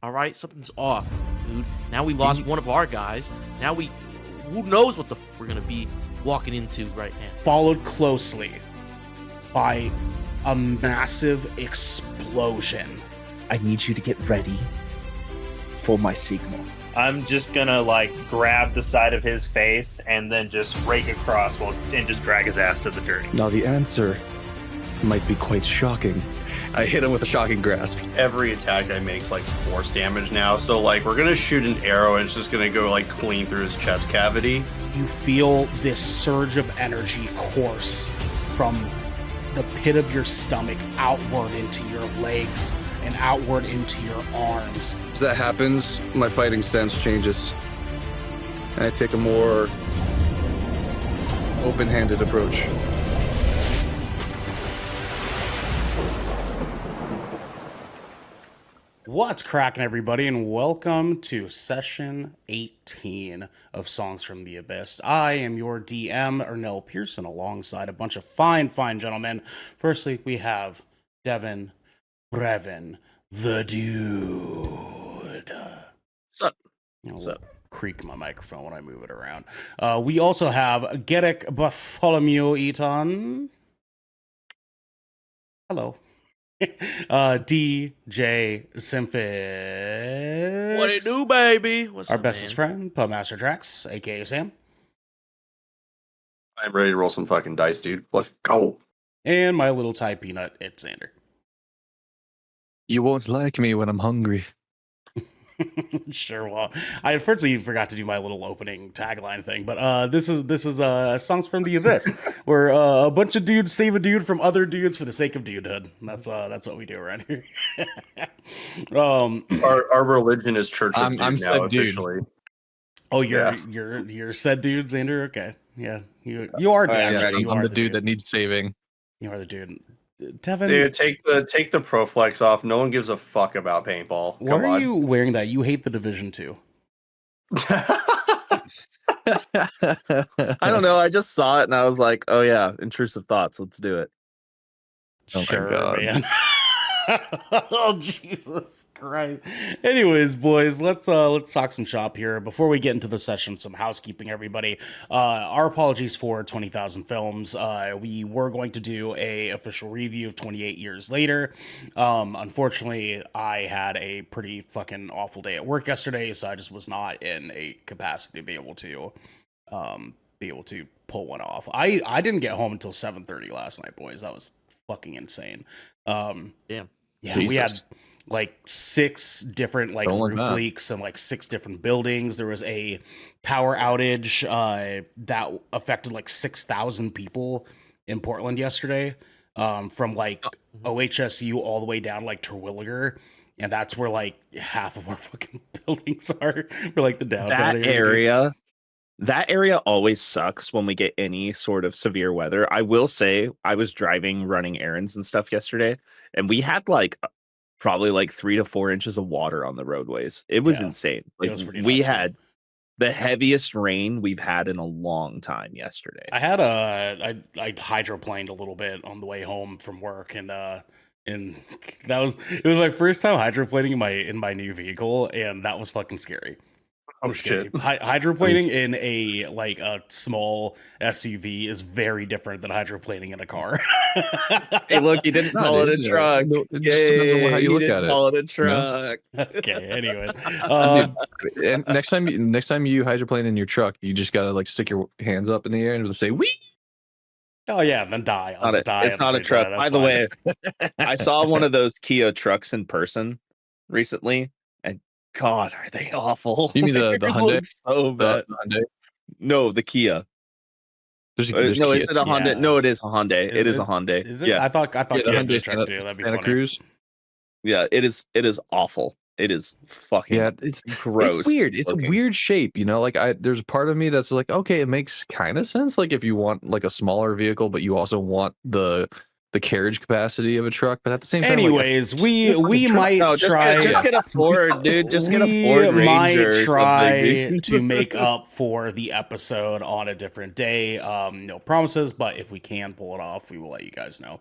All right, something's off, dude. Now we lost one of our guys. Now who knows what the we're gonna be walking into right now. Followed closely by a massive explosion. I need you to get ready for my signal. I'm just gonna grab the side of his face and then just rake across and just drag his ass to the dirty. Now the answer might be quite shocking. I hit him with a shocking grasp. Every attack I make is force damage now, so we're gonna shoot an arrow and it's just gonna go clean through his chest cavity. You feel this surge of energy course from the pit of your stomach outward into your legs and outward into your arms. As that happens, my fighting stance changes. And I take a more open-handed approach. What's cracking, everybody, and welcome to session 18 of Songs from the Abyss. I am your DM, Ernell Pearson, alongside a bunch of fine gentlemen. Firstly, we have Devin, Brevin, the dude. What's up? What's up? Creak my microphone when I move it around. We also have Garrick Bartholomew Eaton. Hello. DJ Simphis. What it do, baby? What's Our up, bestest man? friend, Pubmaster Drax, aka Sam. I'm ready to roll some fucking dice, dude. Let's go. And my little Thai peanut, it's Xander. You won't like me when I'm hungry. Sure, well, I unfortunately forgot to do my little opening tagline thing, but this is Songs from the Abyss, where a bunch of dudes save a dude from other dudes for the sake of dudehood. That's what we do around here. Our religion is Church of Dude I'm now said dude. officially. Oh, you're said dude, Xander. Okay, yeah, you are. Yeah, Actually, you I'm are the dude that needs saving. You are the dude. Devin, Dude, take the Proflex off. No one gives a fuck about paintball. why Come are on. you wearing that? You hate the Division 2. I don't know. I just saw it and I was like, oh yeah, intrusive thoughts. Let's do it. Oh my Sure, God. man. Oh, Jesus Christ. Anyways, boys, let's talk some shop here. Before we get into the session, some housekeeping, everybody. Our apologies for 20,000 films. We were going to do a official review of 28 years later. Unfortunately, I had a pretty fucking awful day at work yesterday, so I just was not in a capacity to be able to pull one off. I didn't get home until 7:30 last night, boys. That was fucking insane. Damn. Yeah, Jesus. we had 6 different Don't like roof that. leaks and 6 different buildings. There was a power outage that affected 6,000 people in Portland yesterday, from OHSU all the way down to Terwilliger, and that's where half of our fucking buildings are for the downtown That area always sucks when we get any sort of severe weather. I will say I was running errands and stuff yesterday, and we had probably 3 to 4 inches of water on the roadways. It was insane. It was pretty We nuts, had the heaviest rain we've had in a long time yesterday. I had I hydroplaned a little bit on the way home from work, and it was my first time hydroplaning in my new vehicle, and that was fucking scary. Oh shit. Hydroplaning in a small SUV is very different than hydroplaning in a car. Hey, look, you didn't call it a truck. It just depends on how you look at it. Call it a truck. Okay, anyway. Dude, and next time you hydroplane in your truck, you just gotta stick your hands up in the air and say "wee." Oh yeah, then die. I'll just die. It's at the not a same truck. time, that's By the fine. way, I saw one of those Kia trucks in person recently, and God, are they awful? You mean the It Hyundai? looks so bad. The Hyundai? No, the Kia. There's No, Kia. is it a Hyundai? Yeah. No, it is a Hyundai. It is a Hyundai. Is it? Yeah, I thought Yeah, the you had Hyundai a truck too. That'd be Santa funny. Cruz. yeah, it is. It is awful. It is fucking Yeah, it's gross. It's weird. It's looking. a weird shape, there's a part of me that's okay, it makes kind of sense. If you want a smaller vehicle, but you also want the carriage capacity of a truck, but at the same time, Anyways, we might just try. Just get a Ford, dude. Just get a We Ford Ranger. might or try something, dude. to make up for the episode on a different day. No promises, but if we can pull it off, we will let you guys know.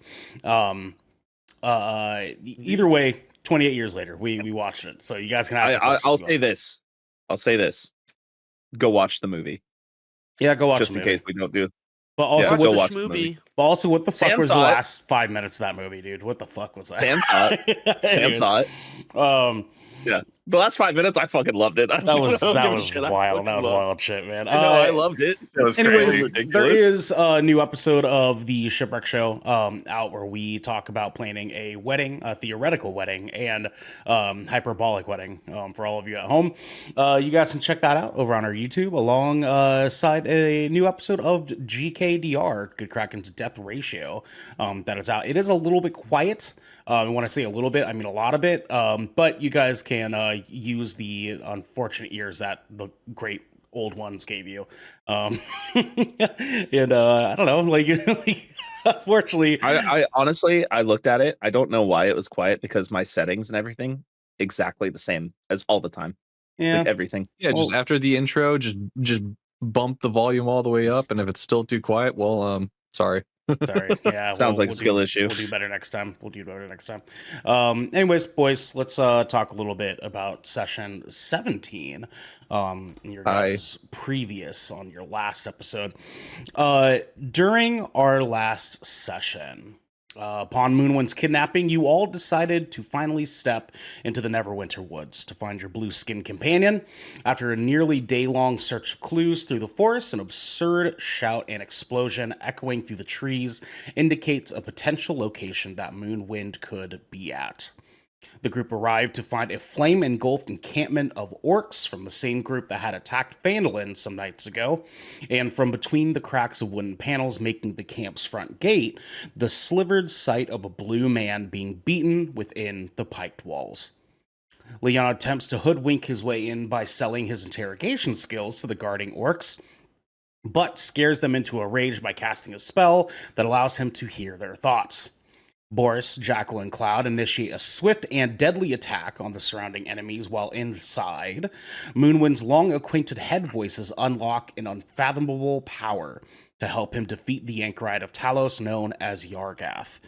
Either way, 28 years later, we watched it, so you guys can ask. I'll say this. I'll say this. Go watch the movie. Yeah, go watch just the in movie. case we don't do. But also, Watch go this watch the movie. movie. But also, what the fuck Sam was the saw it. last 5 minutes of that movie, dude? What the fuck was that? Sam saw it. Sam Anyways, saw it. Yeah, the last 5 minutes, I fucking loved it. That was wild. That was wild shit, man. I know, I loved it. It was Anyways, ridiculous. there is a new episode of the Shipwreck Show out where we talk about planning a wedding, a theoretical wedding, and hyperbolic wedding for all of you at home. You guys can check that out over on our YouTube alongside a new episode of GKDR, Good Kraken's Death Ratio, that is out. It is a little bit quiet. When I say a little bit, I mean a lot of it. But you guys can use the unfortunate ears that the great old ones gave you. And I don't know, like unfortunately, I honestly, I looked at it. I don't know why it was quiet because my settings and everything exactly the same as all the time. yeah. Like everything. Yeah, just after the intro, just bump the volume all the way up, and if it's still too quiet, well, sorry. Sorry. Yeah. Sounds like a skill issue. We'll do better next time. Anyways, boys, let's talk a little bit about session 17. Your guys' previous on your last episode. During our last session, upon Moonwind's kidnapping, you all decided to finally step into the Neverwinter Woods to find your blue-skinned companion. After a nearly day-long search of clues through the forest, an absurd shout and explosion echoing through the trees indicates a potential location that Moonwind could be at. The group arrived to find a flame-engulfed encampment of orcs from the same group that had attacked Phandalin some nights ago, and from between the cracks of wooden panels making the camp's front gate, the slivered sight of a blue man being beaten within the piked walls. Leon attempts to hoodwink his way in by selling his interrogation skills to the guarding orcs, but scares them into a rage by casting a spell that allows him to hear their thoughts. Boris, Jackal, and Cloud initiate a swift and deadly attack on the surrounding enemies while inside. Moonwind's long-acquainted head voices unlock an unfathomable power to help him defeat the Anchorite of Talos known as Yargath.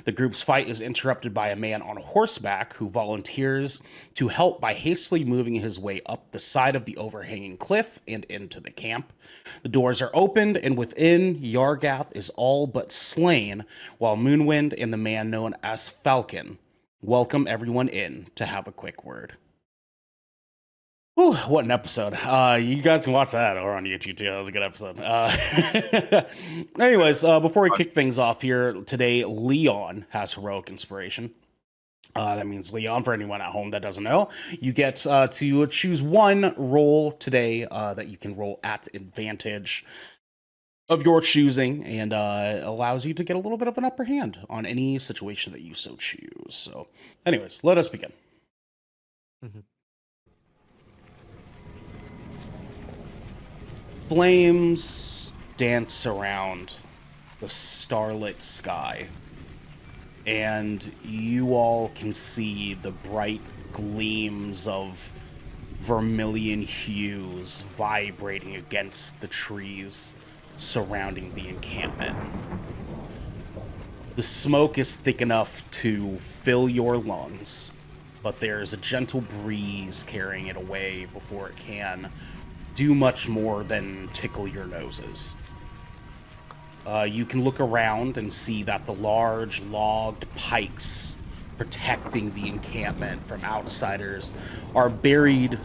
The group's fight is interrupted by a man on horseback who volunteers to help by hastily moving his way up the side of the overhanging cliff and into the camp. The doors are opened, and within, Yargath is all but slain, while Moonwind and the man known as Falcon welcome everyone in to have a quick word. Whew, what an episode. You guys can watch that over on YouTube too. That was a good episode. Anyways, before we kick things off here, today Leon has heroic inspiration. That means Leon, for anyone at home that doesn't know, you get to choose one roll today that you can roll at advantage of your choosing, and allows you to get a little bit of an upper hand on any situation that you so choose. So, anyways, let us begin. Mm-hmm. Flames dance around the starlit sky, and you all can see the bright gleams of vermilion hues vibrating against the trees surrounding the encampment. The smoke is thick enough to fill your lungs, but there's a gentle breeze carrying it away before it can do much more than tickle your noses. You can look around and see that the large logged pikes protecting the encampment from outsiders are buried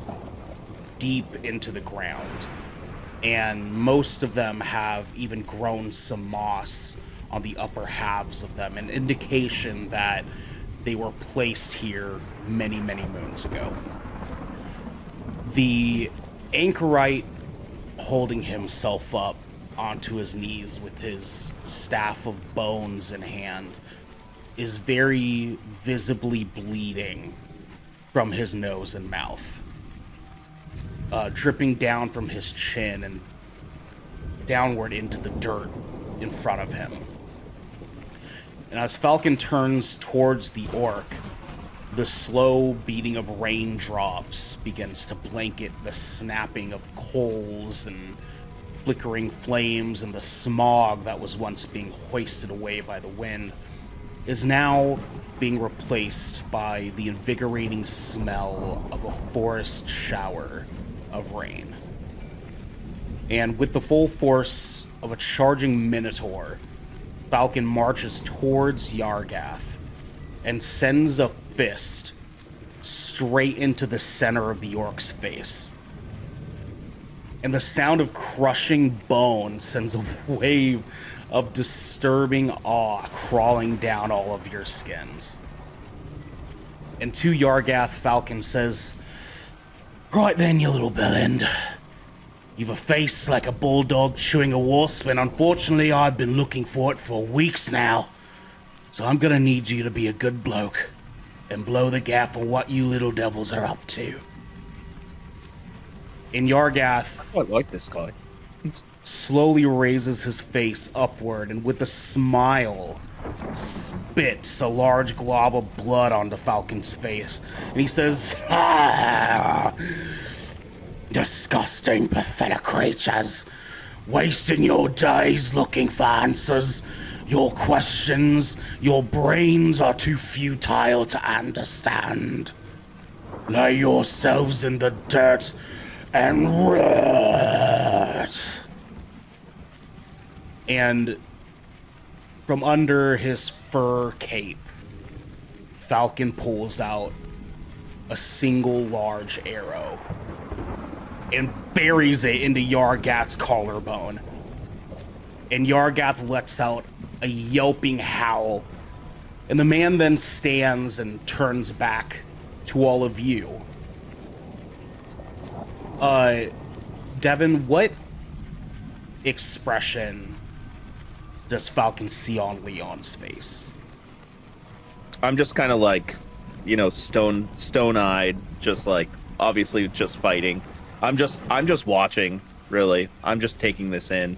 deep into the ground, and most of them have even grown some moss on the upper halves of them, an indication that they were placed here many, many moons ago. The Anchorite, holding himself up onto his knees with his staff of bones in hand, is very visibly bleeding from his nose and mouth, dripping down from his chin and downward into the dirt in front of him. And as Falcon turns towards the orc, the slow beating of raindrops begins to blanket the snapping of coals and flickering flames, and the smog that was once being hoisted away by the wind is now being replaced by the invigorating smell of a forest shower of rain. And with the full force of a charging minotaur, Falcon marches towards Yargath and sends a fist straight into the center of the orc's face. And the sound of crushing bone sends a wave of disturbing awe crawling down all of your skins. And to Yargath, Falcon says, "Right then, you little bellend. You've a face like a bulldog chewing a wasp, and unfortunately I've been looking for it for weeks now. So I'm gonna need you to be a good bloke and blow the gaff for what you little devils are up to." And Yargath I like this guy. slowly raises his face upward and with a smile spits a large glob of blood onto Falcon's face. And he says, "Ah, disgusting, pathetic creatures, wasting your days looking for answers. Your questions, your brains are too futile to understand. Lay yourselves in the dirt and rot." And from under his fur cape, Falcon pulls out a single large arrow and buries it into Yargath's collarbone. And Yargath lets out a yelping howl. And the man then stands and turns back to all of you. Devin, what expression does Falcon see on Leon's face? I'm just kind of like, stone-eyed, just like obviously just fighting. I'm just watching, really. I'm just taking this in.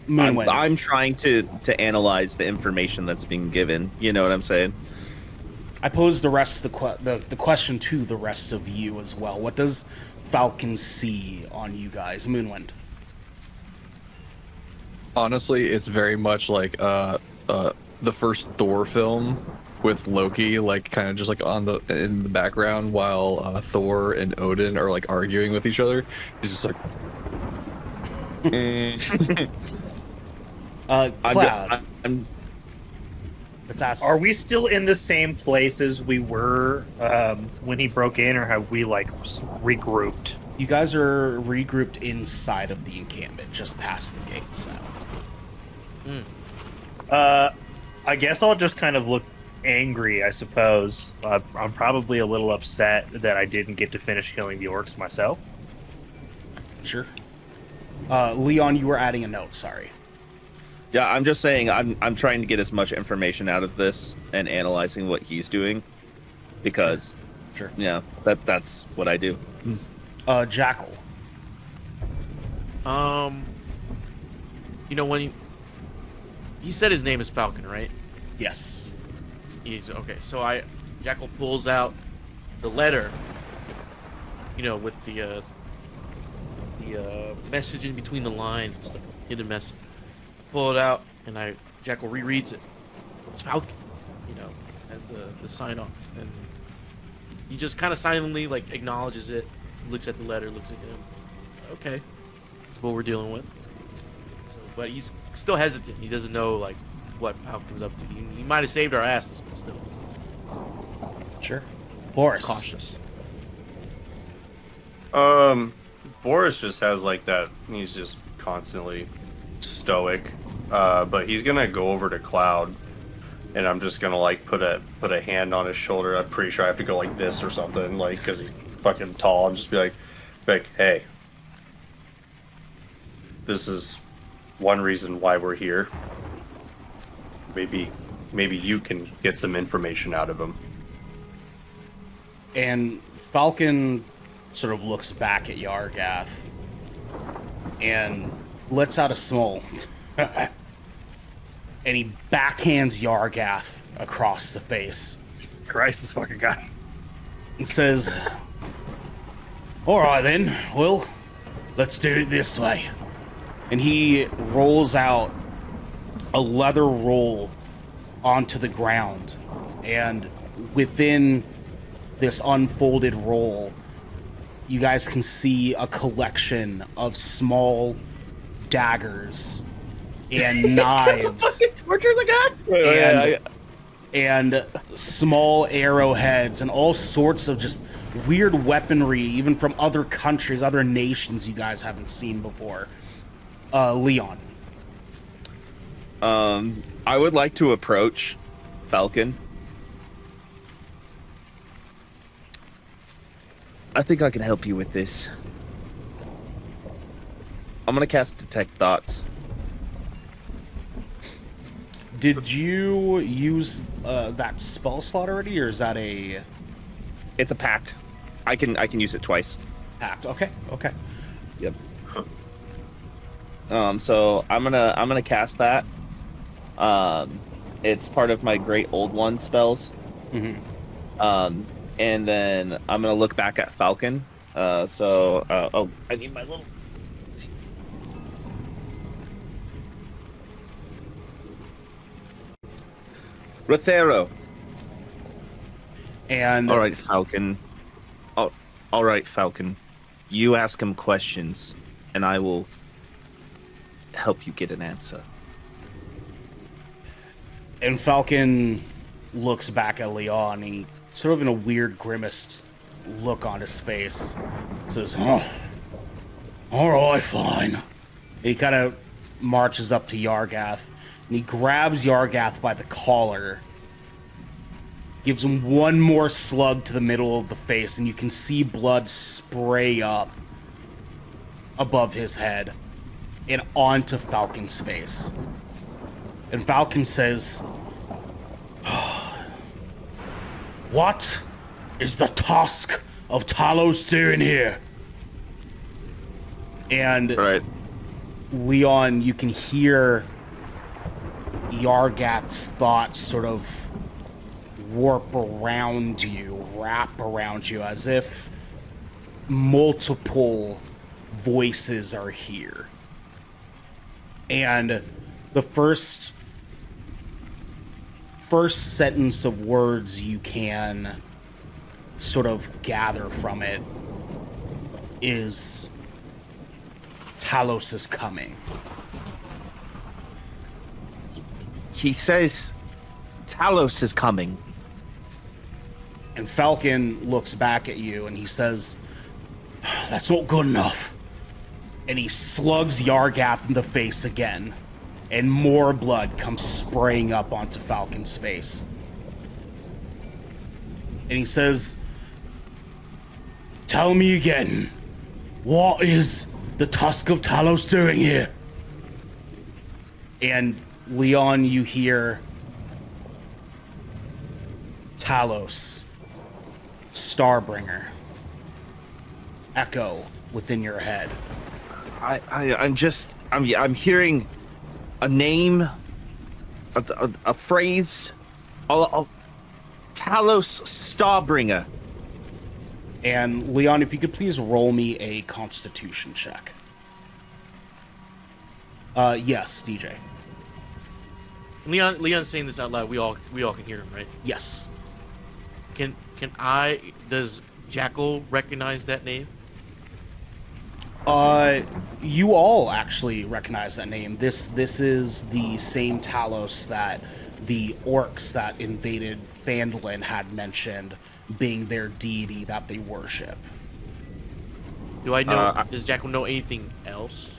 I'm trying to analyze the information that's being given. You know what I'm saying? I pose the rest of the question to the rest of you as well. What does Falcon see on you guys? Moonwind. Honestly, it's very much like the first Thor film with Loki, like kind of just like in the background while Thor and Odin are like arguing with each other. He's just like, Cloud. Are we still in the same place as we were when he broke in, or have we like regrouped? You guys are regrouped inside of the encampment, just past the gates now. I guess I'll just kind of look angry, I suppose. I'm probably a little upset that I didn't get to finish killing the orcs myself. Sure. Leon, you were adding a note, sorry. Yeah, I'm just saying I'm trying to get as much information out of this and analyzing what he's doing, because Sure. Yeah, that's what I do. Jackal. When he said his name is Falcon, right? Yes. He's okay. So Jackal pulls out the letter, with the message in between the lines and stuff, hidden message. Pull it out, and Jackal rereads it. It's Falcon, as the sign off, and he just kind of silently like acknowledges it, looks at the letter, looks at him. Okay, that's what we're dealing with. So, but he's still hesitant. He doesn't know like what Falcon's up to. He might have saved our asses, but still. Sure. Boris. Cautious. Boris just has like that. He's just constantly stoic, but he's gonna go over to Cloud, and I'm just gonna like put a hand on his shoulder. I'm pretty sure I have to go like this or something, like because he's fucking tall, and just be like, hey, this is one reason why we're here. Maybe you can get some information out of him. And Falcon sort of looks back at Yargath and lets out a small and he backhands Yargath across the face Christ, this fucking guy. and says, "All right then, well, let's do it this way." And he rolls out a leather roll onto the ground And within this unfolded roll, you guys can see a collection of small daggers and knives Torture the and, guy. and small arrowheads and all sorts of just weird weaponry, even from other countries, other nations you guys haven't seen before. Leon. I would like to approach Falcon. I think I can help you with this. I'm gonna cast Detect Thoughts. Did you use that spell slot already, or is that a It's a pact. I can use it twice. act? Okay, okay. Yep. So I'm gonna cast that. It's part of my Great Old One spells. Mm-hmm. And then I'm gonna look back at Falcon. Oh, I need my little. Rothero. And All right, Falcon. Oh, all right, Falcon. You ask him questions, and I will help you get an answer. And Falcon looks back at Leon, and he sort of in a weird grimaced look on his face says, "Oh, all right, fine." He kind of marches up to Yargath, and he grabs Yargath by the collar, gives him one more slug to the middle of the face, and you can see blood spray up above his head and onto Falcon's face. And Falcon says, "What is the tusk of Talos doing here?" And Right. Leon, you can hear Yargath's thoughts sort of warp around you, wrap around you, as if multiple voices are here. And the first sentence of words you can sort of gather from it is, "Talos is coming." He says Talos is coming. And Falcon looks back at you and he says, "That's not good enough." And he slugs Yargath in the face again. And more blood comes spraying up onto Falcon's face. And he says, "Tell me again, what is the Tusk of Talos doing here?" And Leon, you hear, "Talos, Starbringer," echo within your head. I'm hearing a name, a phrase, Talos Starbringer. And Leon, if you could please roll me a Constitution check. Yes, DJ. Leon's saying this out loud. We all can hear him, right? Yes. Does Jackal recognize that name? You all actually recognize that name. This is the same Talos that the orcs that invaded Phandalin had mentioned being their deity that they worship. Do I know? Does Jackal know anything else?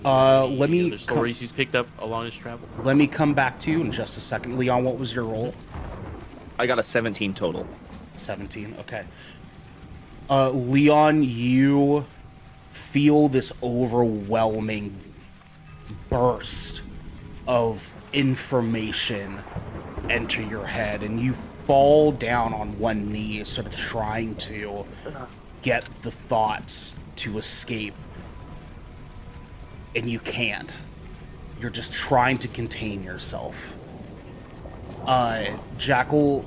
Let me Other stories he's picked up along his travel. let me come back to you in just a second. Leon, what was your roll? I got a 17 total. 17. Okay. Leon, you feel this overwhelming burst of information enter your head, and you fall down on one knee, sort of trying to get the thoughts to escape. And you can't. You're just trying to contain yourself. Jackal,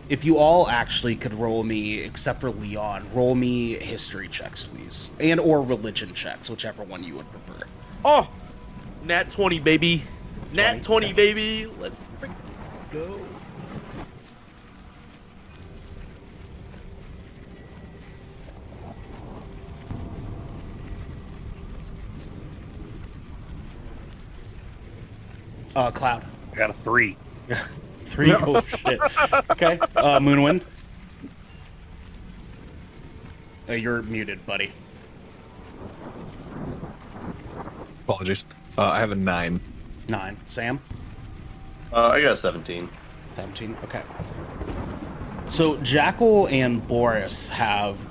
if you all actually could roll me, except for Leon, roll me history checks, please. And or religion checks, whichever one you would prefer. Oh, Nat 20, baby. Nat 20, okay. baby. Let's freaking go. Cloud. I got a 3. 3. Oh shit. Okay. Moonwind. You're muted, buddy. Apologies. I have a 9. 9. Sam. I got a 17. 17. Okay. So Jackal and Boris have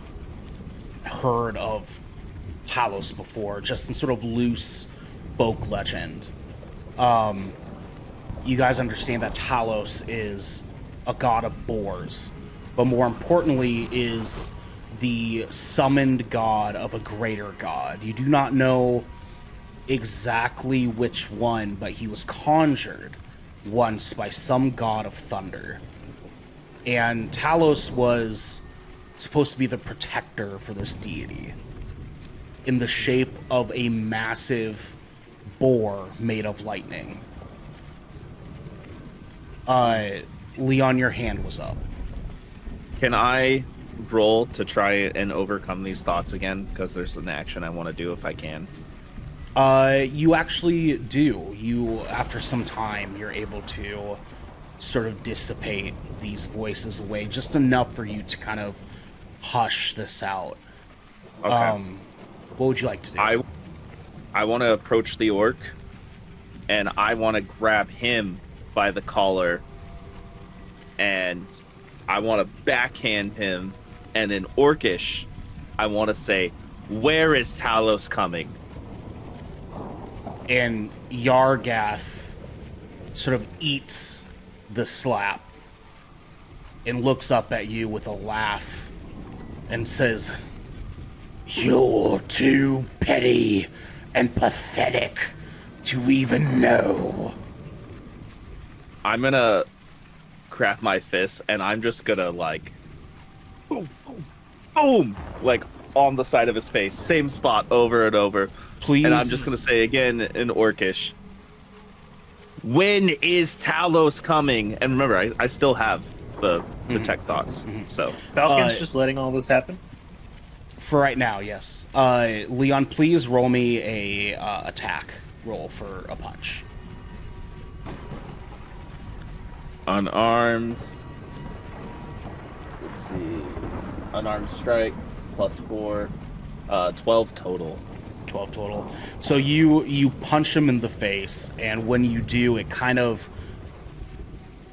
heard of Talos before, just in sort of loose folk legend. You guys understand that Talos is a god of boars, but more importantly is the summoned god of a greater god. You do not know exactly which one, but he was conjured once by some god of thunder. And Talos was supposed to be the protector for this deity in the shape of a massive boar made of lightning. Leon, your hand was up. Can I roll to try and overcome these thoughts again? Because there's an action I want to do if I can. You actually do. You, after some time, you're able to sort of dissipate these voices away, just enough for you to kind of hush this out. Okay. What would you like to do? I want to approach the orc, and I want to grab him by the collar, and I want to backhand him, and in Orcish, I want to say, "Where is Talos coming?" And Yargath sort of eats the slap and looks up at you with a laugh and says, "You're too petty and pathetic to even know." I'm gonna crack my fist, and I'm just gonna like, boom, boom, boom, like on the side of his face, same spot over and over. Please. And I'm just gonna say again in Orcish, "When is Talos coming?" And remember, I still have the tech thoughts. So Falcon's just letting all this happen. For right now, yes. Leon, please roll me a attack roll for a punch. unarmed. Let's see, unarmed strike +4, 12 total. 12 total. So you punch him in the face, and when you do, it kind of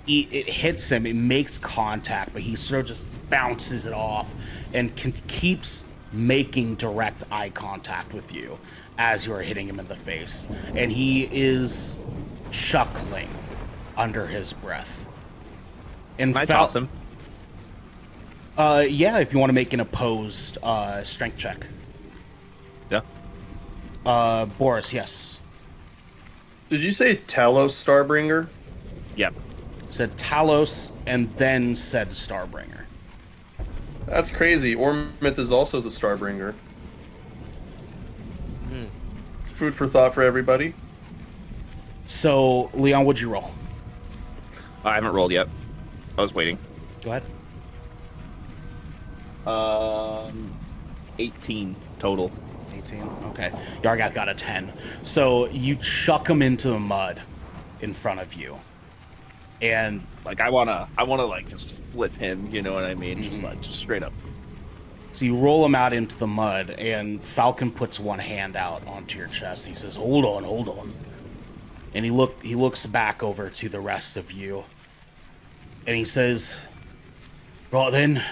it hits him. It makes contact, but he sort of just bounces it off and keeps making direct eye contact with you as you are hitting him in the face, and he is chuckling under his breath. Can I toss him? Yeah, if you want to make an opposed strength check. Yeah. Boris, yes. Did you say Talos Starbringer? Yep. Said Talos and then said Starbringer. That's crazy. Ormith is also the Starbringer. Food for thought for everybody. So, Leon, what'd you roll? I haven't rolled yet. I was waiting. Go ahead. 18 total. 18. Okay. Yargath got a 10. So you chuck him into the mud in front of you. And Like I wanna like just flip him, you know what I mean? Just straight up. so you roll him out into the mud, and Falcon puts one hand out onto your chest. He says, hold on. And he looks back over to the rest of you. And he says, right then,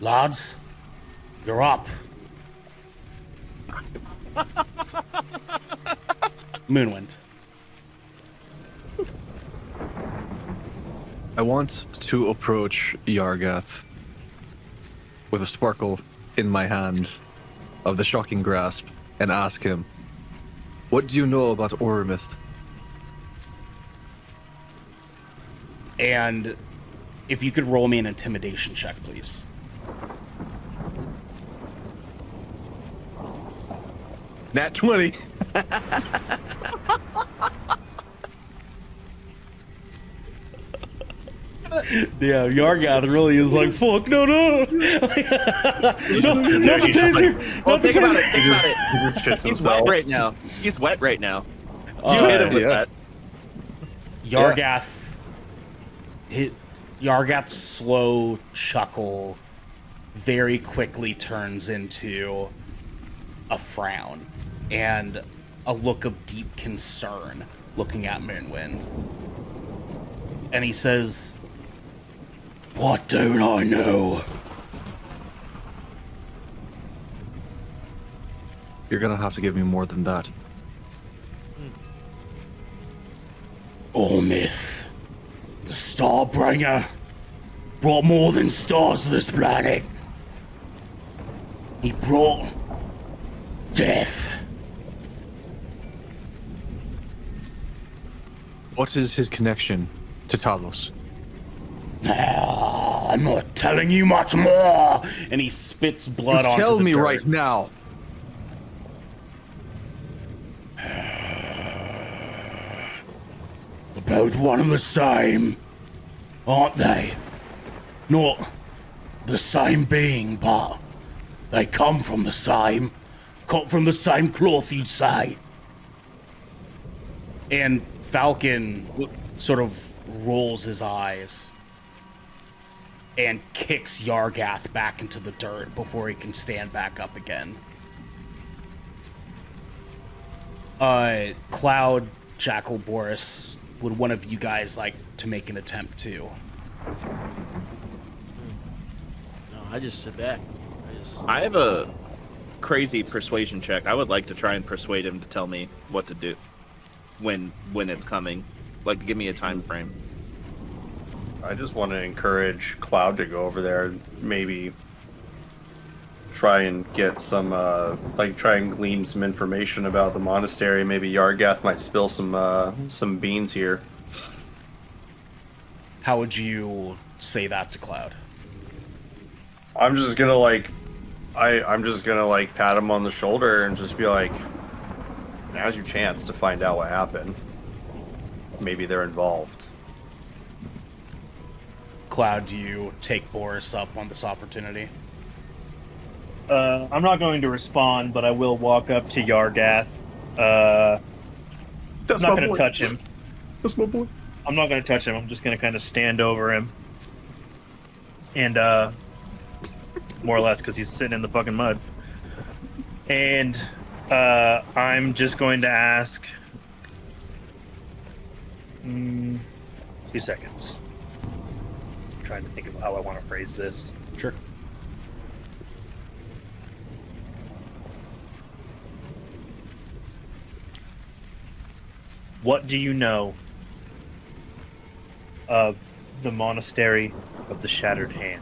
lads, you're up. Moonwind. I want to approach Yargath with a sparkle in my hand of the shocking grasp and ask him, what do you know about Ormith? And if you could roll me an intimidation check, please. Nat 20. Yeah, Yargath really is like, fuck, no. Not the taser. Well, Not the think about taser. it. Think about it. Shits He's himself. wet right now. He's wet right now. You hit him with yeah. that. Yargath's slow chuckle very quickly turns into a frown and a look of deep concern looking at Moonwind. And he says, "What don't I know?" You're gonna have to give me more than that. Ormith, the Starbringer, brought more than stars to this planet. He brought death. What is his connection to Talos? I'm not telling you much more. And he spits blood onto the Tell me dirt. right now. They're both one and the same, aren't they? Not the same being, but they come from the same. Cut from the same cloth, you'd say. And Falcon sort of rolls his eyes and kicks Yargath back into the dirt before he can stand back up again. Cloud, Jackal, Boris, would one of you guys like to make an attempt to? No, I just sit back. I have a crazy persuasion check. I would like to try and persuade him to tell me what to do when it's coming. Like, give me a time frame. I just want to encourage Cloud to go over there and maybe try and get some, try and glean some information about the monastery. Maybe Yargath might spill some beans here. How would you say that to Cloud? I'm just gonna I'm just gonna pat him on the shoulder and just be like, "Now's your chance to find out what happened. Maybe they're involved." Cloud, do you take Boris up on this opportunity? I'm not going to respond, but I will walk up to Yargath. I'm That's not my going boy. to touch him. That's my boy. I'm not going to touch him. I'm just going to kind of stand over him. And, more or less, because he's sitting in the fucking mud. And, I'm just going to ask... 2 seconds. I'm trying to think of how I want to phrase this. Sure. What do you know of the Monastery of the Shattered Hand?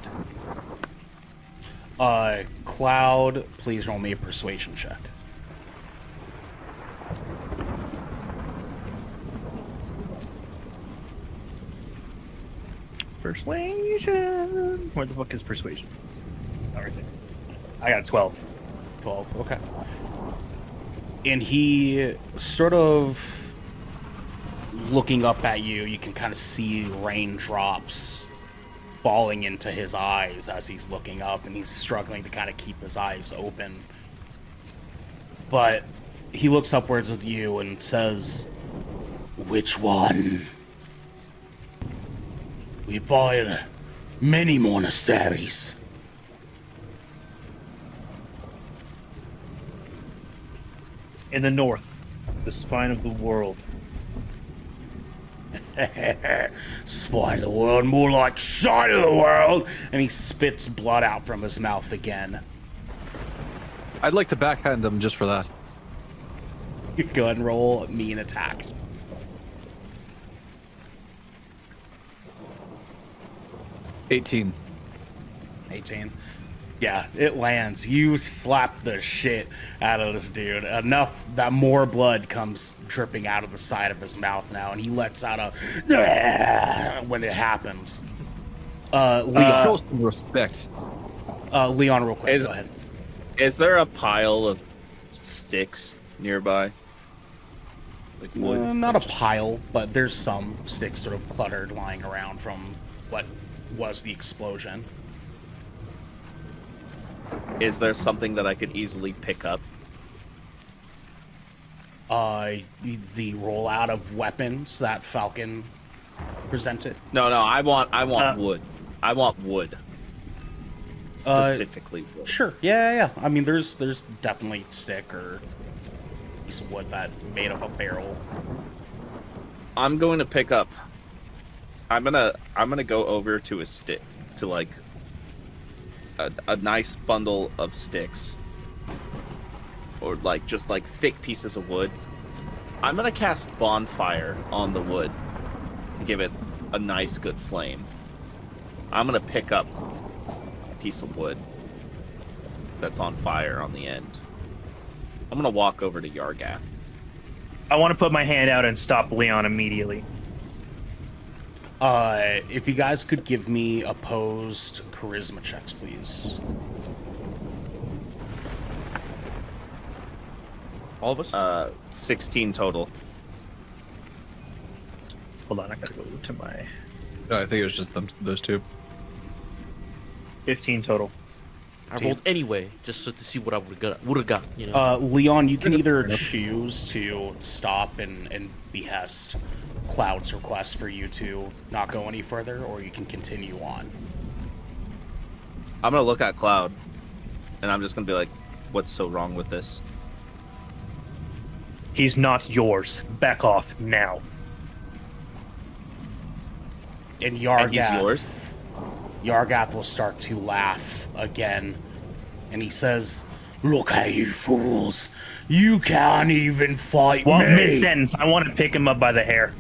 Cloud, please roll me a persuasion check. Persuasion. Where the fuck is persuasion? All right. I got 12. 12, okay. And he sort of looking up at you, you can kind of see raindrops falling into his eyes as he's looking up, and he's struggling to kind of keep his eyes open. But he looks upwards at you and says, "Which one?" "We fired many monasteries." In the north, the spine of the world. Spine of the world, more like side of the world. And he spits blood out from his mouth again. I'd like to backhand him just for that. Go ahead and roll me an attack. $18. 18. Yeah, it lands. You slap the shit out of this dude. Enough that more blood comes dripping out of the side of his mouth now, and he lets out a when it happens. Leon, Show some respect. Leon, real quick, Is- go ahead. Is there a pile of sticks nearby? Like wood? Not a pile, but there's some sticks sort of cluttered lying around from what was the explosion. Is there something that I could easily pick up? The rollout of weapons that Falcon present it? No, I want wood. I want wood. Specifically wood. Sure. Yeah. I mean, there's definitely stick or piece of wood that made up a barrel. I'm going to pick up. I'm gonna go over to a stick to like a nice bundle of sticks, or like just like thick pieces of wood. I'm gonna cast bonfire on the wood to give it a nice good flame. I'm gonna pick up a piece of wood that's on fire on the end. I'm gonna walk over to Yargath. I want to put my hand out and stop Leon immediately. If you guys could give me opposed charisma checks, please. All of us? 16 total. Hold on, I gotta go to my No, I think it was just those two. 15 total. I rolled anyway, just to see what I would have got. You know. Leon, you can either choose to stop and behest Cloud's request for you to not go any further, or you can continue on. I'm gonna look at Cloud, and I'm just gonna be like, "What's so wrong with this?" He's not yours. Back off now. And And Yargath, he's yours. Yargath will start to laugh again, and he says, "Look at you fools! You can't even fight Well, me!" mid-sentence, I want to pick him up by the hair.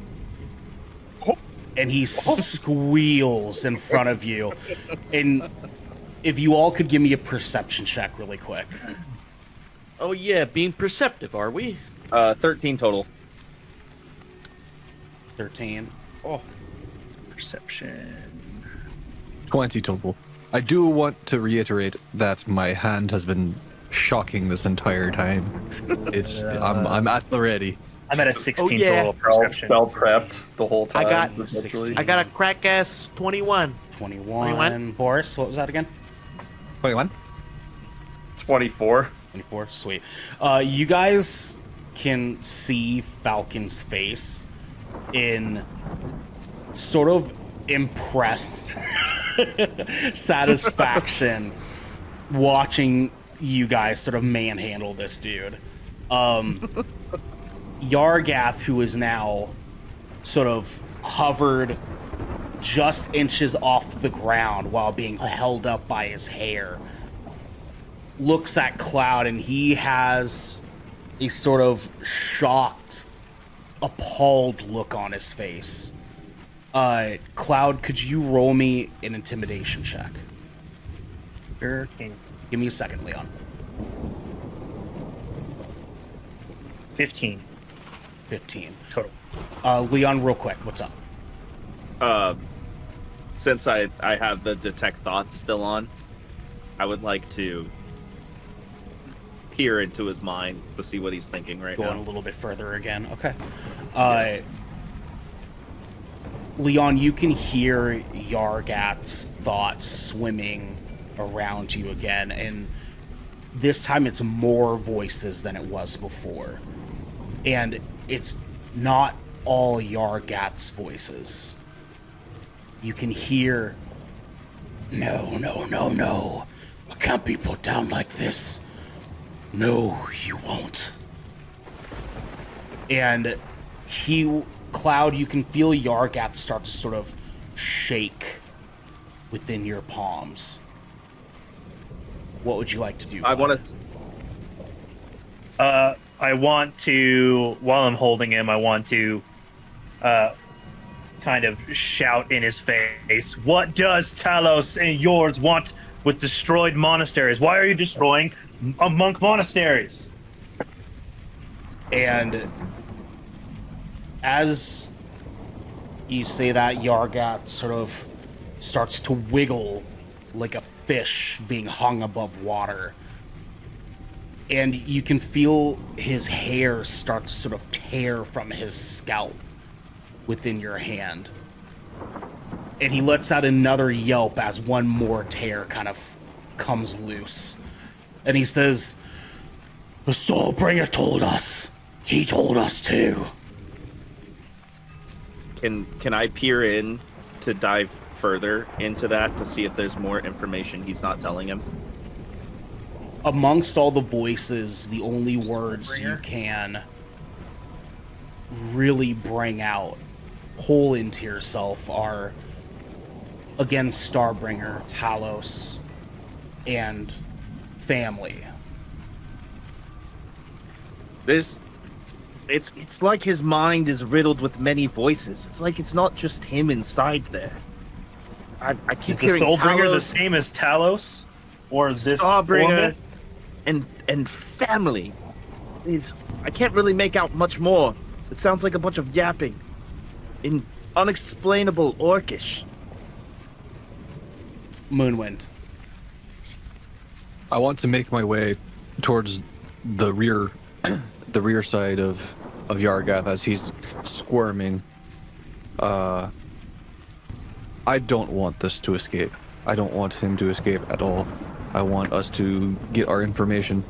And he squeals in front of you. And if you all could give me a perception check really quick. Oh yeah, being perceptive, are we? 13 total. 13. Oh, Perception. 20 total. I do want to reiterate that my hand has been shocking this entire time. I'm at the ready. I'm at a 16 yeah. total perception. Spell prepped the whole time. I got essentially. I got a crack ass 21. 21. 21. Boris, what was that again? 21. 24. 24. Sweet. You guys can see Falcon's face in sort of impressed satisfaction watching you guys sort of manhandle this dude. Yargath, who is now sort of hovered just inches off the ground while being held up by his hair, looks at Cloud, and he has a sort of shocked, appalled look on his face. Cloud, could you roll me an intimidation check? Sure can. Give me a second, Leon. 15 15. total. Leon, real quick, what's up? Since I have the detect thoughts still on, I would like to peer into his mind to see what he's thinking right Going now. a little bit further again. Okay. Leon, you can hear Yargath's thoughts swimming around you again, and this time it's more voices than it was before. And it's not all Yargath's voices. You can hear, No. I can't be put down like this. No, you won't. And Cloud, you can feel Yargath start to sort of shake within your palms. What would you like to do? I Cloud? want to. I want to, while I'm holding him, I want to kind of shout in his face, what does Talos and yours want with destroyed monasteries? Why are you destroying monk monasteries? And as you say that, Yargath sort of starts to wiggle like a fish being hung above water. And you can feel his hair start to sort of tear from his scalp within your hand. And he lets out another yelp as one more tear kind of comes loose. And he says, "The Soulbringer told us. He told us too." Can I peer in to dive further into that to see if there's more information he's not telling him? Amongst all the voices, the only words you can really bring out, pull into yourself, are again Starbringer, Talos, and family. It's like his mind is riddled with many voices. It's like it's not just him inside there. I keep Is the hearing Soulbringer the Talos, same as Talos, or this Starbringer, Ormith? and family. I can't really make out much more. It sounds like a bunch of yapping in unexplainable Orcish. Moonwind. I want to make my way towards the rear side of Yargath as he's squirming. I don't want this to escape. I don't want him to escape at all. I want us to get our information.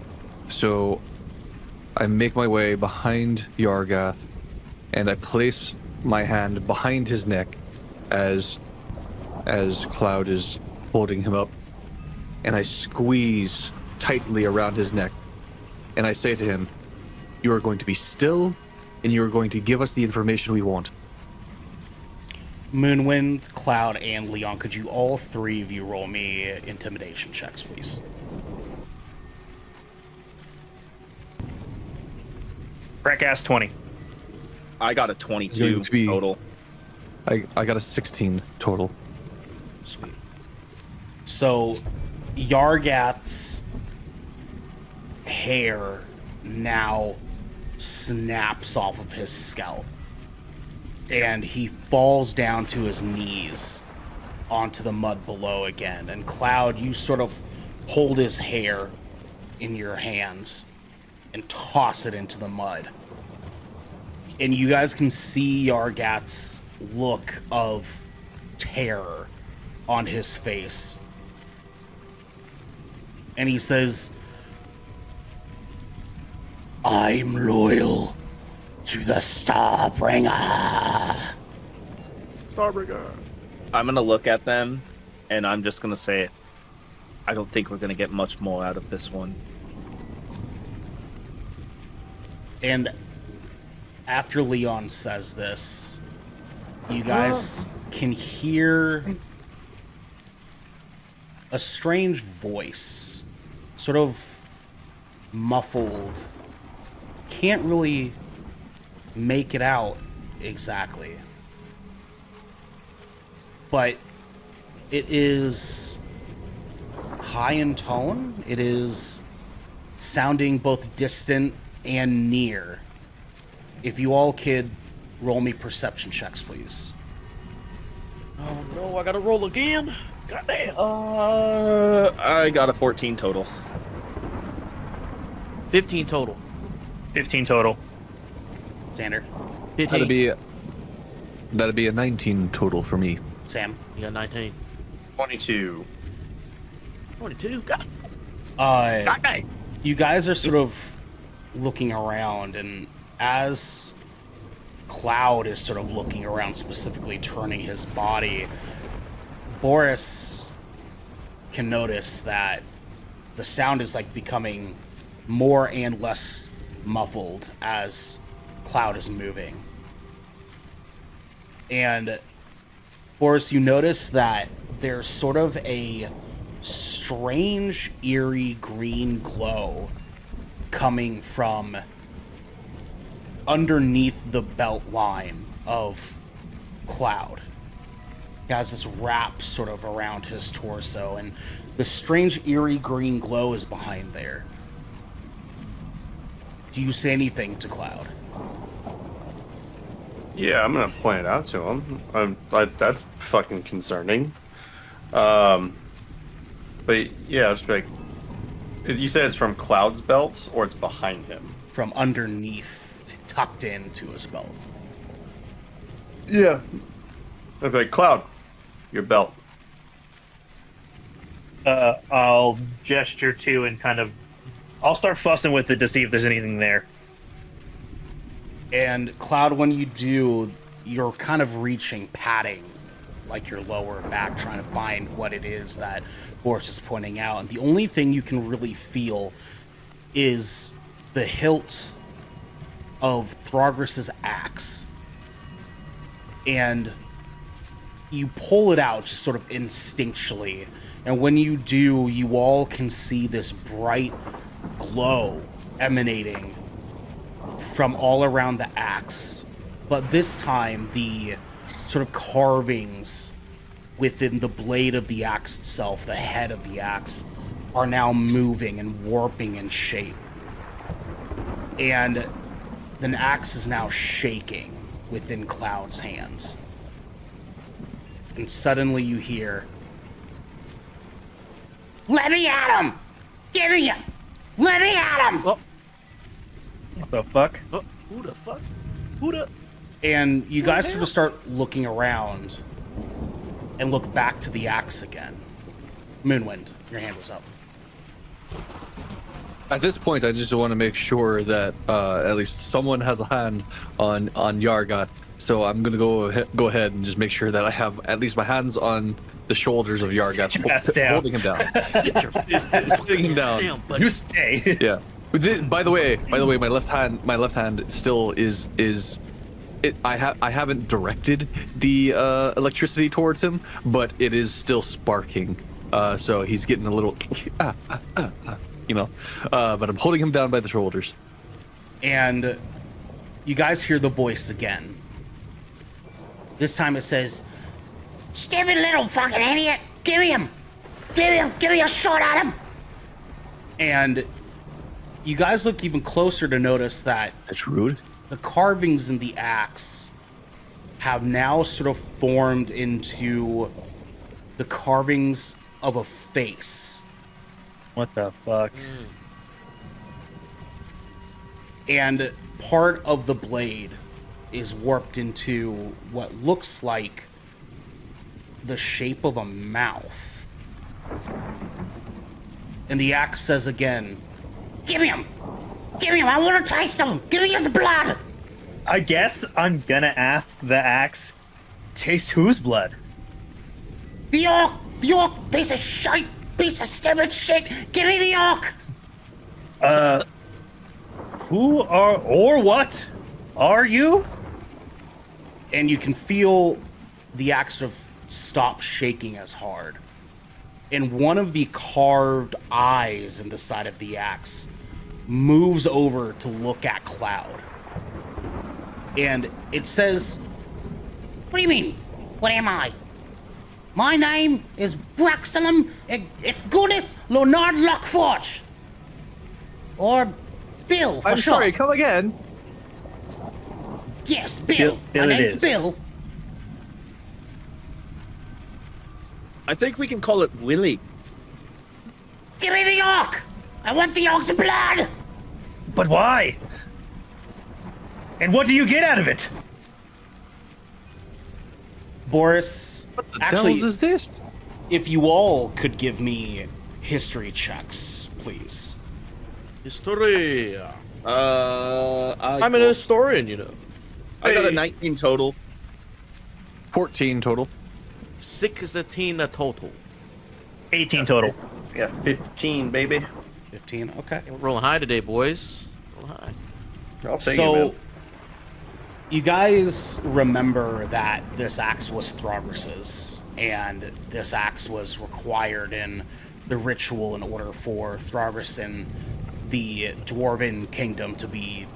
So I make my way behind Yargath and I place my hand behind his neck as Cloud is holding him up, and I squeeze tightly around his neck, and I say to him, "You are going to be still, and you are going to give us the information we want." Moonwind, Cloud, and Leon, could you all three of you roll me intimidation checks, please? Crack ass 20. I got a It's going 22 to be- total. I got a 16 total. Sweet. So, Yargath's hair now snaps off of his scalp, and he falls down to his knees onto the mud below again. And Cloud, you sort of hold his hair in your hands and toss it into the mud. And you guys can see Yargath's look of terror on his face. And he says, "I'm loyal to the Starbringer." I'm gonna look at them, and I'm just gonna say, I don't think we're gonna get much more out of this one. And after Leon says this, you guys can hear a strange voice, sort of muffled. Can't really make it out exactly. But it is high in tone. It is sounding both distant and near. If you all could roll me perception checks, please. Oh no, I gotta roll again. Goddamn. I got a 14 total. 15 total. 15 total. Xander, 15. That'd be a 19 total for me. Sam, You got 19. 22. 22. God. God, you guys are sort of looking around, and as Cloud is sort of looking around, specifically turning his body, Boris can notice that the sound is like becoming more and less muffled as Cloud is moving. And Boris, you notice that there's sort of a strange, eerie green glow coming from underneath the belt line of Cloud. He has this wrap sort of around his torso, and the strange, eerie green glow is behind there. Do you say anything to Cloud? Yeah, I'm gonna point it out to him. That's fucking concerning. But yeah, just like, you said it's from Cloud's belt, or it's behind him? From underneath, tucked into his belt. Yeah. I'd be like, Cloud, your belt. I'll gesture to and kind of... I'll start fussing with it to see if there's anything there. And Cloud, when you do, you're kind of patting like your lower back, trying to find what it is that Boris is pointing out. And the only thing you can really feel is the hilt of Throgrus's axe. And you pull it out just sort of instinctually. And when you do, you all can see this bright glow emanating from all around the axe. But this time, the sort of carvings within the blade of the axe itself, the head of the axe, are now moving and warping in shape. And the axe is now shaking within Cloud's hands. And suddenly you hear, "Let me at him! Give me him! Let me at him!" Oh, What the fuck? oh, who the fuck? Who the? And you guys sort of start looking around and look back to the axe again. Moonwind, your hand was up. At this point, I just want to make sure that at least someone has a hand on Yargoth. So I'm gonna go ahead and just make sure that I have at least my hands on the shoulders of Yargoth, Sit your ass down. holding him down, sitting him down. Damn, buddy. You stay. Yeah. By the way, my left hand still is. I haven't directed the electricity towards him, but it is still sparking. So he's getting a little, you know. But I'm holding him down by the shoulders. And you guys hear the voice again. This time it says, "Stupid little fucking idiot! Give me him! Give me a shot at him!" And you guys look even closer to notice that That's rude. the carvings in the axe have now sort of formed into the carvings of a face. What the fuck? And part of the blade is warped into what looks like the shape of a mouth. And the axe says again, "Give me him! Give me him! I want to taste him! Give me his blood!" I guess I'm gonna ask the axe, taste whose blood? The orc, piece of shit, piece of stupid shit! Give me the orc! Who are, or what are you? And you can feel the axe sort of stop shaking as hard. And one of the carved eyes in the side of the axe moves over to look at Cloud. And it says, "What do you mean? What am I? My name is Braxilum Ifgunith Leonard Lockforge. Or Bill, for I'm short. sorry. Come again. Yes, Bill. Bill My it name's is. Bill. I think we can call it Willie. Give me the orc! I want the orc's blood!" But why? And what do you get out of it? Boris, What the actually, devils is this? if you all could give me history checks, please. History. I'm I'm an historian, you know. I got a 19 total. 14 total. 16 total. 18 total. Yeah, 15, baby. 15, okay. We're rolling high today, boys. Rolling high. I'll take it, So, man. you guys remember that this axe was Throgrus's, and this axe was required in the ritual in order for Throgrus and the Dwarven Kingdom to be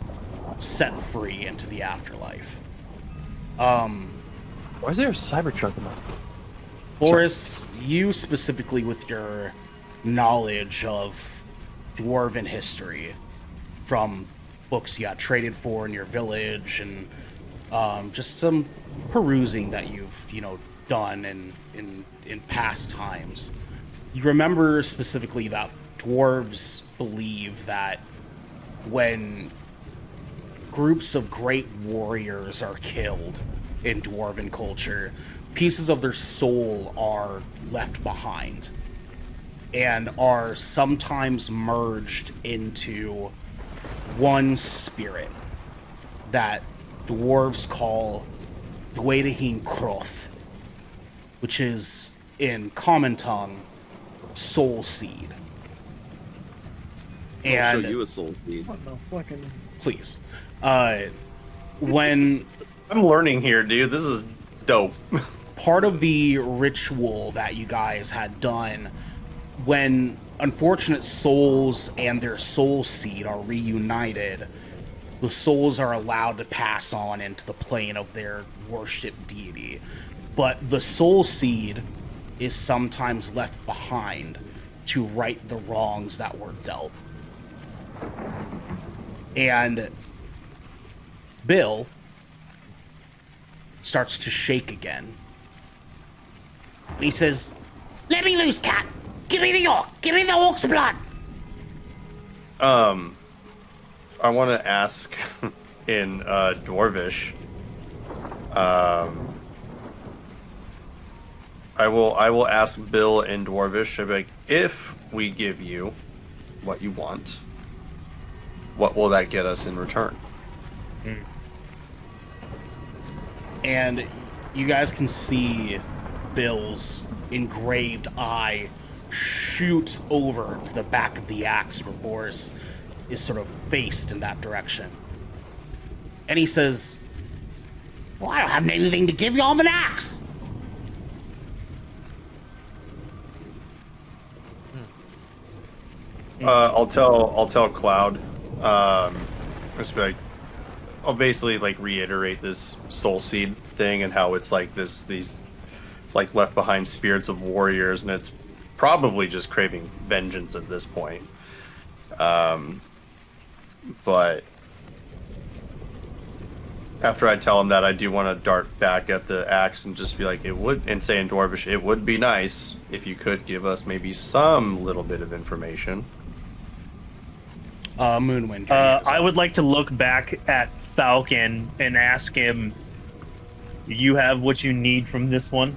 set free into the afterlife. Why is there a Cybertruck in that? Boris, you specifically with your knowledge of Dwarven history from books you got traded for in your village and just some perusing that you've, done in past times. You remember specifically that dwarves believe that when groups of great warriors are killed in Dwarven culture, pieces of their soul are left behind and are sometimes merged into one spirit that dwarves call Dwedahin Kroth, which is, in common tongue, soul seed. I'll And show you a soul seed. What the fucking... please, when I'm learning here, dude. This is dope. part of the ritual that you guys had done, when unfortunate souls and their soul seed are reunited, the souls are allowed to pass on into the plane of their worshipped deity. But the soul seed is sometimes left behind to right the wrongs that were dealt. And Bill starts to shake again. And he says, "Let me loose, cat! Give me the York! Give me the orc's blood!" I want to ask in Dwarvish. I will ask Bill in Dwarvish. I'll be like, if we give you what you want, what will that get us in return? And you guys can see Bill's engraved eye shoot over to the back of the axe where Boris is sort of faced in that direction. And he says, "Well, I don't have anything to give you. I'm an axe." I'll tell Cloud. Just be like, I'll basically like reiterate this soul seed thing and how it's like these like left behind spirits of warriors, and it's probably just craving vengeance at this point. But after I tell him that, I do want to dart back at the axe and just be like, and say in Dwarvish, it would be nice if you could give us maybe some little bit of information. Moonwind. I would like to look back at Falcon and ask him, "You have what you need from this one?"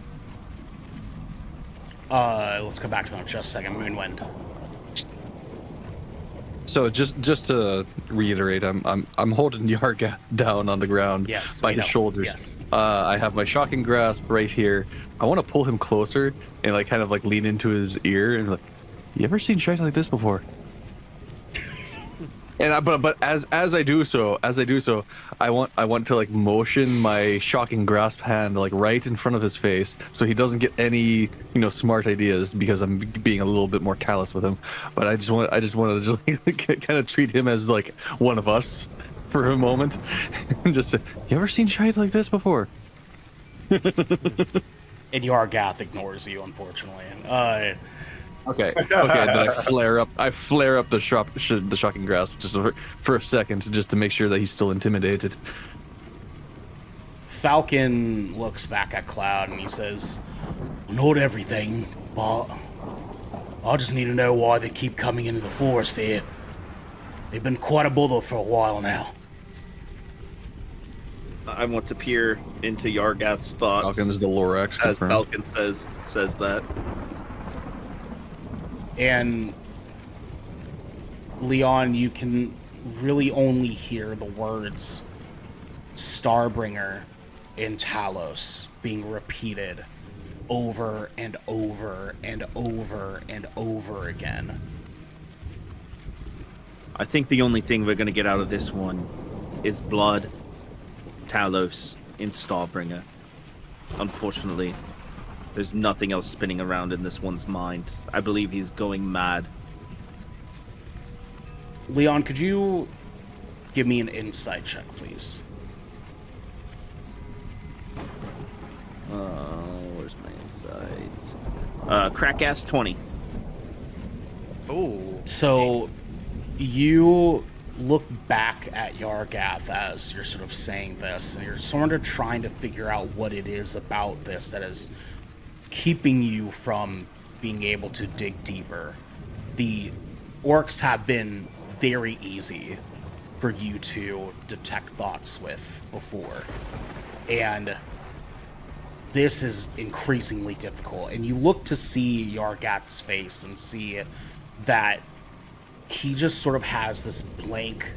Let's go back to him in just a second. Moonwind. So just to reiterate, I'm holding Yarga down on the ground Yes, by we his know. shoulders. Yes. I have my shocking grasp right here. I want to pull him closer and like kind of like lean into his ear and like, "You ever seen shit like this before?" And but as I do so, I want to like motion my shocking grasp hand like right in front of his face, so he doesn't get any smart ideas because I'm being a little bit more callous with him. But I just want to just kind of treat him as like one of us for a moment, and just say, "You ever seen shit like this before?" And Yargath ignores you, unfortunately. Okay. Then I flare up the shocking grasp just for a second, just to make sure that he's still intimidated. Falcon looks back at Cloud and he says, "Not everything, but I just need to know why they keep coming into the forest here. They've been quite a bother for a while now." I want to peer into Yargath's thoughts Falcon is the Lorax as confirmed. Falcon says that. And Leon, you can really only hear the words Starbringer in Talos being repeated over and over and over and over again. I think the only thing we're going to get out of this one is blood, Talos, in Starbringer. Unfortunately, there's nothing else spinning around in this one's mind. I believe he's going mad. Leon, could you give me an insight check, please? Where's my insight? Crack-ass 20. Oh. So you look back at Yargath as you're sort of saying this, and you're sort of trying to figure out what it is about this that is keeping you from being able to dig deeper. The orcs have been very easy for you to detect thoughts with before, and this is increasingly difficult. And you look to see Yargath's face and see that he just sort of has this blank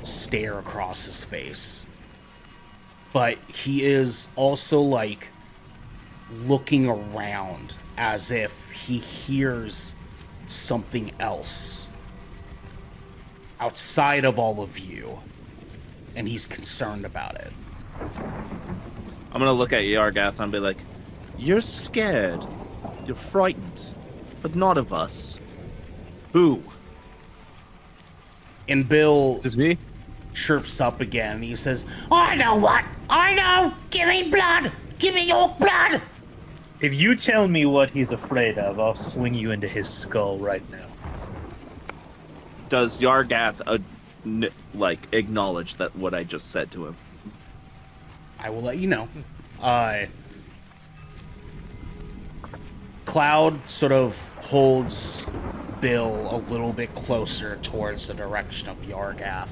stare across his face. but he is also like looking around as if he hears something else outside of all of you, and he's concerned about it. I'm gonna look at Yargath and be like, "You're scared. You're frightened, but not of us. Who?" And Bill This is me. chirps up again, and he says, I know what! I know! Give me blood! Give me your blood! If you tell me what he's afraid of, I'll swing you into his skull right now. Does Yargath acknowledge that what I just said to him? I will let you know. Cloud sort of holds Bill a little bit closer towards the direction of Yargath.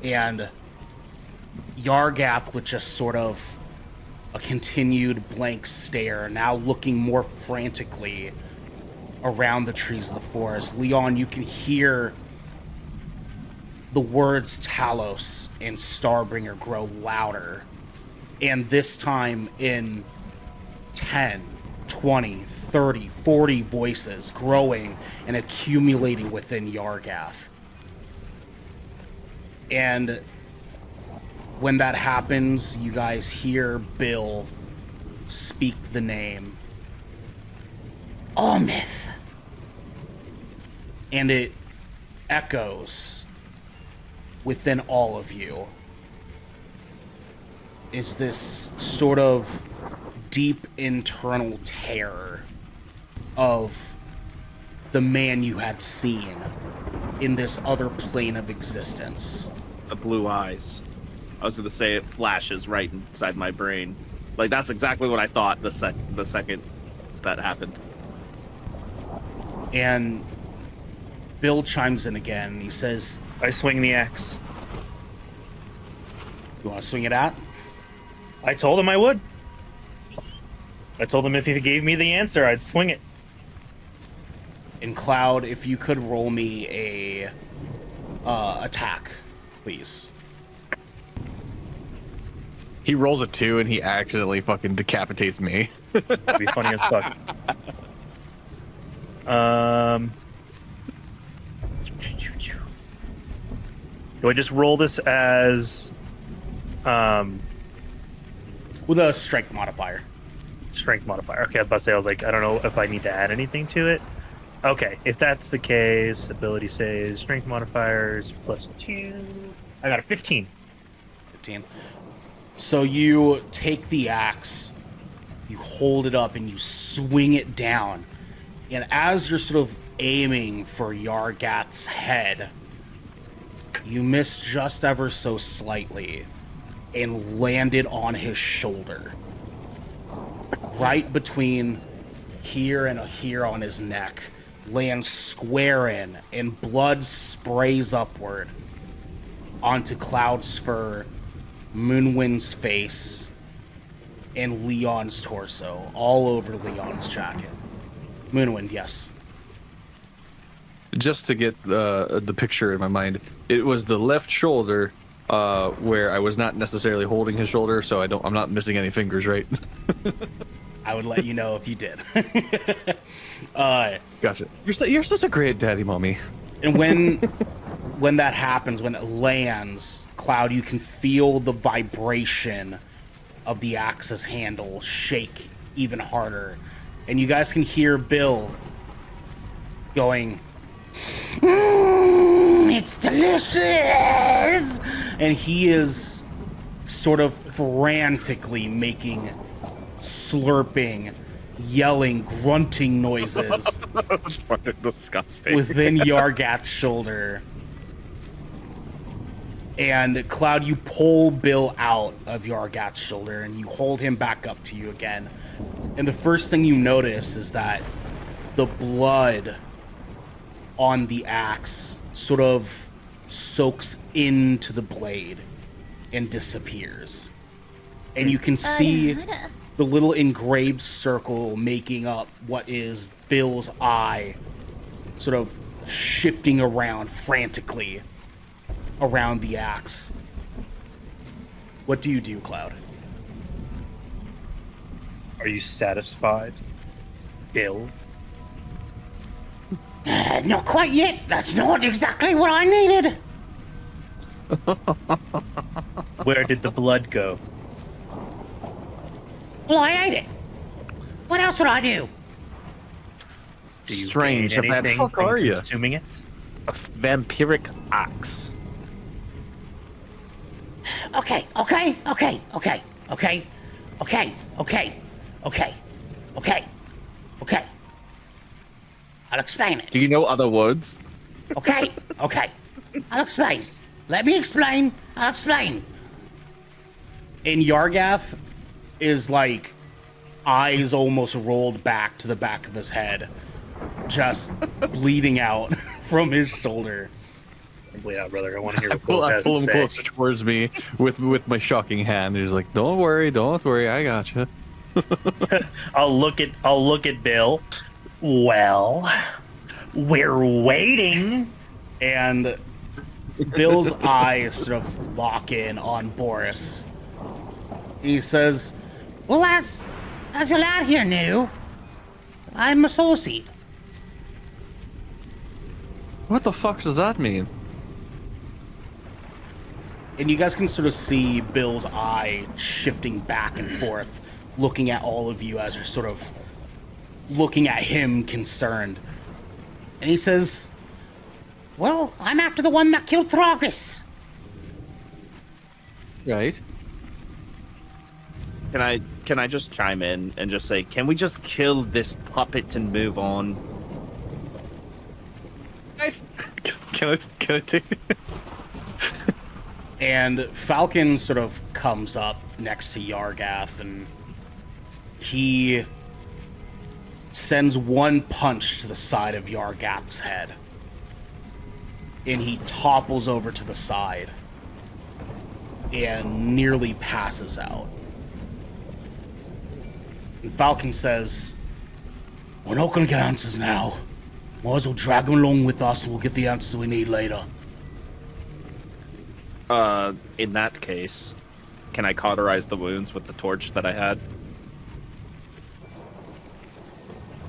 And Yargath, with just sort of a continued blank stare, now looking more frantically around the trees of the forest. Leon, you can hear the words Talos and Starbringer grow louder. And this time in 10, 20, 30, 40 voices growing and accumulating within Yargath. And when that happens, you guys hear Bill speak the name Omith. And it echoes within all of you. Is this sort of deep internal terror of the man you had seen in this other plane of existence. The blue eyes. I was gonna say it flashes right inside my brain. Like that's exactly what I thought the second that happened. And Bill chimes in again, and he says, I swing the axe. you want to swing it at? I told him I would. I told him if he gave me the answer, I'd swing it. And Cloud, if you could roll me a attack, please. He rolls a 2 and he accidentally fucking decapitates me. That'd be funny as fuck. Do I just roll this as With a strength modifier. strength modifier? Okay, I was about to say, I was like, I don't know if I need to add anything to it. Okay, if that's the case, ability says strength modifiers +2. I got a 15. 15. So you take the axe, you hold it up, and you swing it down. And as you're sort of aiming for Yargath's head, you miss just ever so slightly and landed on his shoulder. Right between here and here on his neck. Lands square in, and blood sprays upward onto Cloud's fur, Moonwind's face, and Leon's torso, all over Leon's jacket. Moonwind, yes. Just to get the picture in my mind, it was the left shoulder where I was not necessarily holding his shoulder, so I'm not missing any fingers, right? I would let you know if you did. Gotcha. You're such a great daddy, mommy. And when that happens, when it lands, Cloud, you can feel the vibration of the axe's handle shake even harder. And you guys can hear Bill going, it's delicious! And he is sort of frantically making slurping, yelling, grunting noises That's fucking disgusting. within Yargath's shoulder. And Cloud, you pull Bill out of Yargath's shoulder and you hold him back up to you again. And the first thing you notice is that the blood on the axe sort of soaks into the blade and disappears. And you can see the little engraved circle making up what is Bill's eye sort of shifting around frantically around the axe. What do you do, Cloud? Are you satisfied, Bill? Not quite yet. That's not exactly what I needed. Where did the blood go? Well, I ate it. What else would I do? Do you Strange. gain What the anything fuck from are ya? consuming it? A vampiric axe. Okay. I'll explain it. Do you know other words? Okay. I'll explain. Let me explain. I'll explain. And Yargath is like eyes almost rolled back to the back of his head, just bleeding out from his shoulder. Bleed out, brother. I want to hear what Well, Bill I has pull to him say. closer towards me with my shocking hand. He's like, don't worry, I gotcha. I'll look at Bill. Well, we're waiting. And Bill's eyes sort of lock in on Boris. He says, well, as your lad here knew, I'm a soul seed. What the fuck does that mean? And you guys can sort of see Bill's eye shifting back and forth, looking at all of you as you're sort of looking at him concerned. And he says, well, I'm after the one that killed Thragus. Right. Can I just chime in and just say, can we just kill this puppet and move on? Can I take it? And Falcon sort of comes up next to Yargath, and he sends one punch to the side of Yargath's head. And he topples over to the side and nearly passes out. And Falcon says, we're not going to get answers now. Might as well drag them along with us and we'll get the answers we need later. In that case, can I cauterize the wounds with the torch that I had?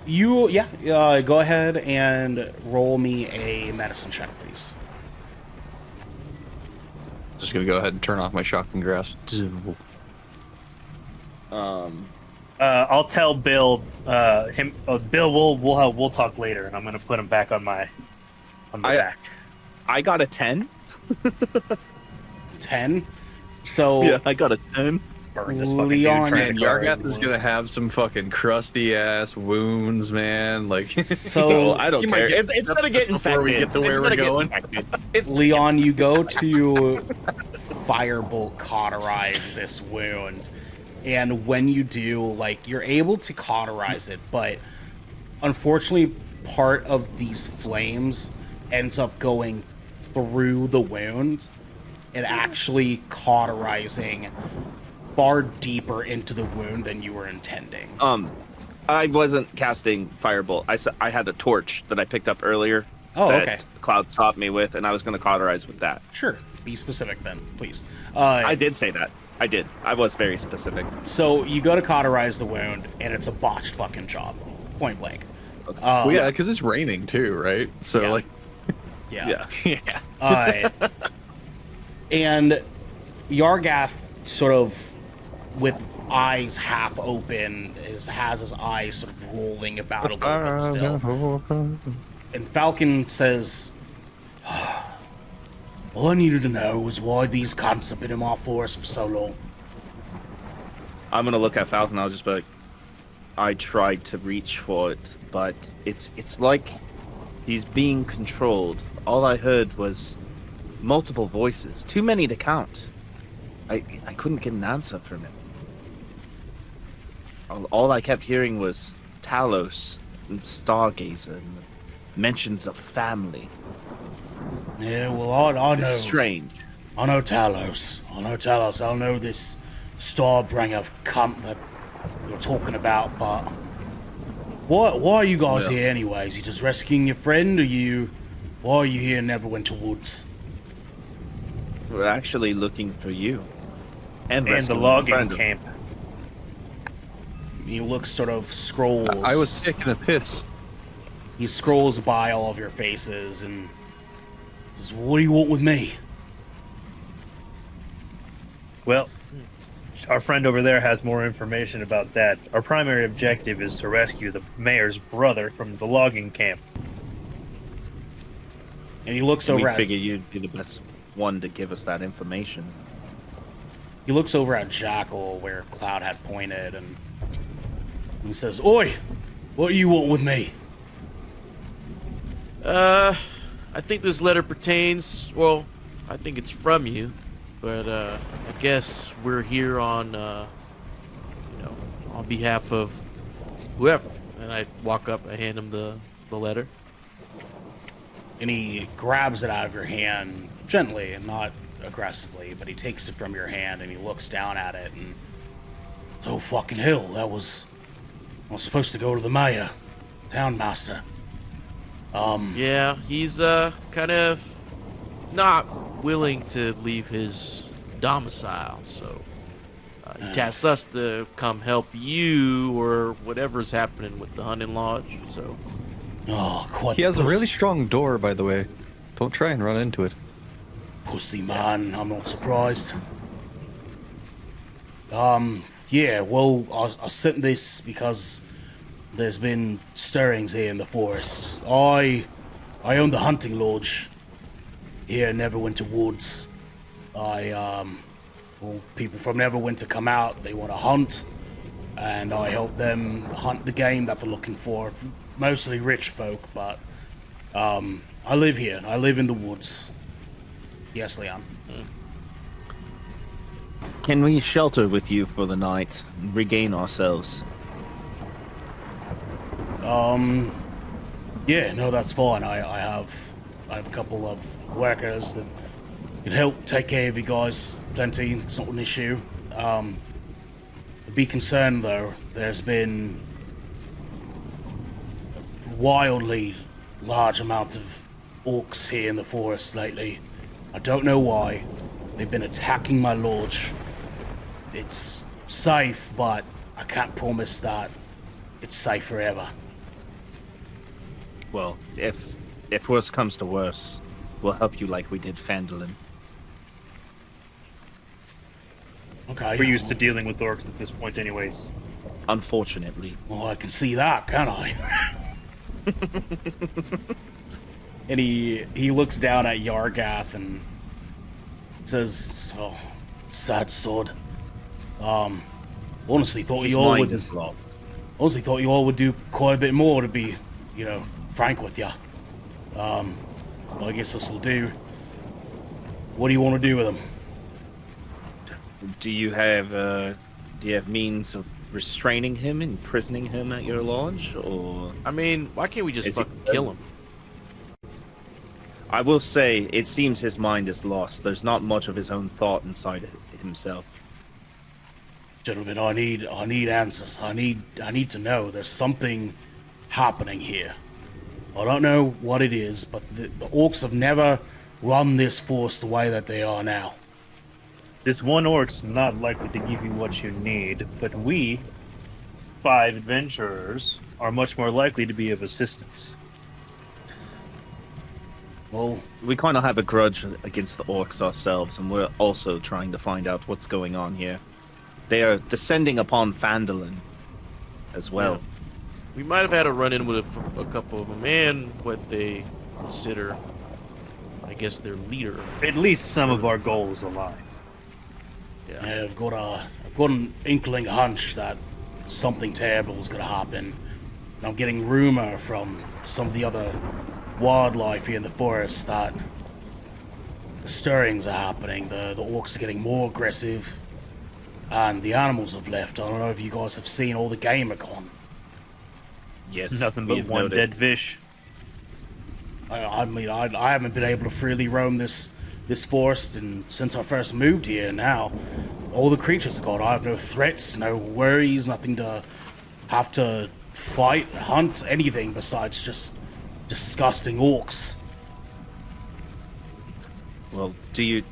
Go ahead and roll me a medicine check, please. Just gonna go ahead and turn off my shocking grasp. I'll tell Bill. Bill, we'll talk later, and I'm gonna put him back on my back. I got a 10. 10. So Yeah, I got a 10. Burn this fucking Leon dude trying Man, to guard Yargath is gonna have some fucking crusty ass wounds, man. Like, So I don't he might care. get It's gonna get infected. before we get to where It's we're gonna get going. infected. It's Leon, you go to firebolt cauterize this wound, and when you do, like, you're able to cauterize it, but unfortunately part of these flames ends up going through the wound and actually cauterizing far deeper into the wound than you were intending. I wasn't casting firebolt. I had a torch that I picked up earlier. Oh, that okay. Cloud stopped me with, and I was going to cauterize with that. Sure, be specific then, please. I did say that. I did. I was very specific. So you go to cauterize the wound, and it's a botched fucking job, point blank. well, yeah, because it's raining too, right? So Yeah. like, Yeah. Yeah. And Yargath sort of, with eyes half open, has his eyes sort of rolling about a little bit still. And Falcon says, all I needed to know was why these cunts have been in my forest for so long. I'm going to look at Falcon. I'll just be like, I tried to reach for it, but it's like he's being controlled. All I heard was multiple voices, too many to count. I couldn't get an answer from him. All I kept hearing was Talos and Stargazer and mentions of family. Yeah, well, I know. It's strange. I know Talos. I know this Starbringer cunt that you're talking about, but why are you guys here anyways? You just rescuing your friend, why are you here in Neverwinter Woods? We're actually looking for you. And the rescuing a logging friend of- camp. He looks sort of scrolls. I was taking a piss. He scrolls by all of your faces and says, "What do you want with me?" Well, our friend over there has more information about that. Our primary objective is to rescue the mayor's brother from the logging camp. And he looks We over at figure you'd be the best one to give us that information. he looks over at Jackal where Cloud had pointed, and he says, "Oi, what do you want with me?" I think this letter pertains. Well, I think it's from you, but I guess we're here on, on behalf of whoever. And I walk up, I hand him the letter. And he grabs it out of your hand gently and not aggressively, but he takes it from your hand and he looks down at it and, "Oh fucking hell, I was supposed to go to the mayor, town master." Yeah, he's kind of not willing to leave his domicile, so he tasked us to come help you or whatever's happening with the hunting lodge. So Oh, quite He the has a really strong door, by the way. Don't try and run into it. pussy man. I'm not surprised. Yeah. Well, I sent this because there's been stirrings here in the forest. I own the hunting lodge here in Neverwinter Woods. Well, people from Neverwinter come out, they want to hunt, and I help them hunt the game that they're looking for. Mostly rich folk, but I live here. I live in the woods. Yes, Leon. Can we shelter with you for the night and regain ourselves? Yeah, no, that's fine. I have a couple of workers that can help take care of you guys. Plenty. It's not an issue. Be concerned though. There's been a wildly large amount of orcs here in the forest lately. I don't know why. They've been attacking my lodge. It's safe, but I can't promise that it's safe forever. Well, if worse comes to worse, we'll help you like we did Fandolin. Okay. We're used to dealing with orcs at this point anyways. Unfortunately. Well, I can see that, can I? And he looks down at Yargath and says, "Oh, sad sod. Honestly thought His you all mind would. is locked. Honestly thought you all would do quite a bit more, to be, frank with you. Well, I guess this'll do. What do you want to do with them? Do you have means of restraining him, imprisoning him at your lodge, or? I mean, why can't we just Is he fucking kill him? I will say, it seems his mind is lost. There's not much of his own thought inside himself. Gentlemen, I need answers. I need to know. There's something happening here. I don't know what it is, but the orcs have never run this force the way that they are now. This one orc's not likely to give you what you need, but we, 5 adventurers, are much more likely to be of assistance. Well, We kind of have a grudge against the orcs ourselves, and we're also trying to find out what's going on here. They are descending upon Fandolin as well. Yeah. We might have had a run-in with a couple of them and what they consider, I guess, their leader. At least some of our goals align. yeah, I've got an inkling hunch that something terrible is going to happen. And I'm getting rumor from some of the other wildlife here in the forest that the stirrings are happening. The orcs are getting more aggressive, and the animals have left. I don't know if you guys have seen, all the game are gone. Yes, Nothing we but have one noticed. dead fish. I mean, I haven't been able to freely roam this forest and since I first moved here. Now, all the creatures are gone. I have no threats, no worries, nothing to have to fight, hunt, anything besides just disgusting orcs. Well, do you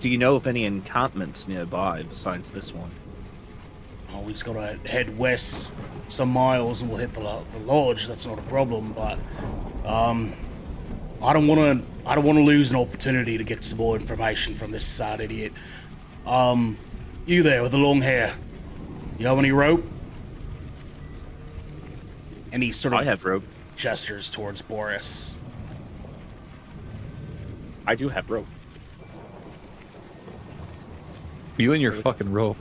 Do you know of any encampments nearby besides this one? Oh, we just gotta head west some miles and we'll hit the lodge. That's not a problem, but I don't wanna lose an opportunity to get some more information from this sad idiot. You there with the long hair? You have any rope? And he sort of I have rope. gestures towards Boris. I do have rope. You and your fucking rope.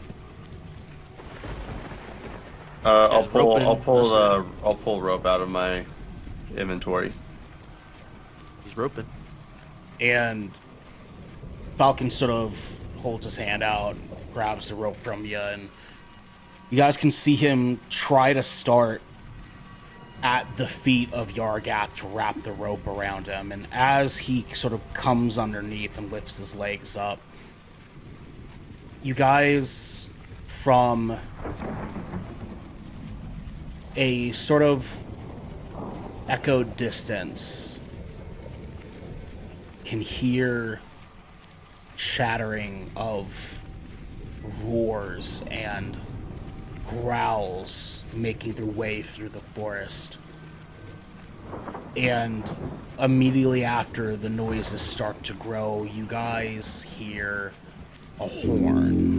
I'll pull roping. rope out of my inventory. He's roping. And Falcon sort of holds his hand out, grabs the rope from you, and you guys can see him try to start at the feet of Yargath to wrap the rope around him. And as he sort of comes underneath and lifts his legs up, you guys, from a sort of echoed distance, can hear chattering of roars and growls making their way through the forest. And immediately after the noises start to grow, you guys hear a horn.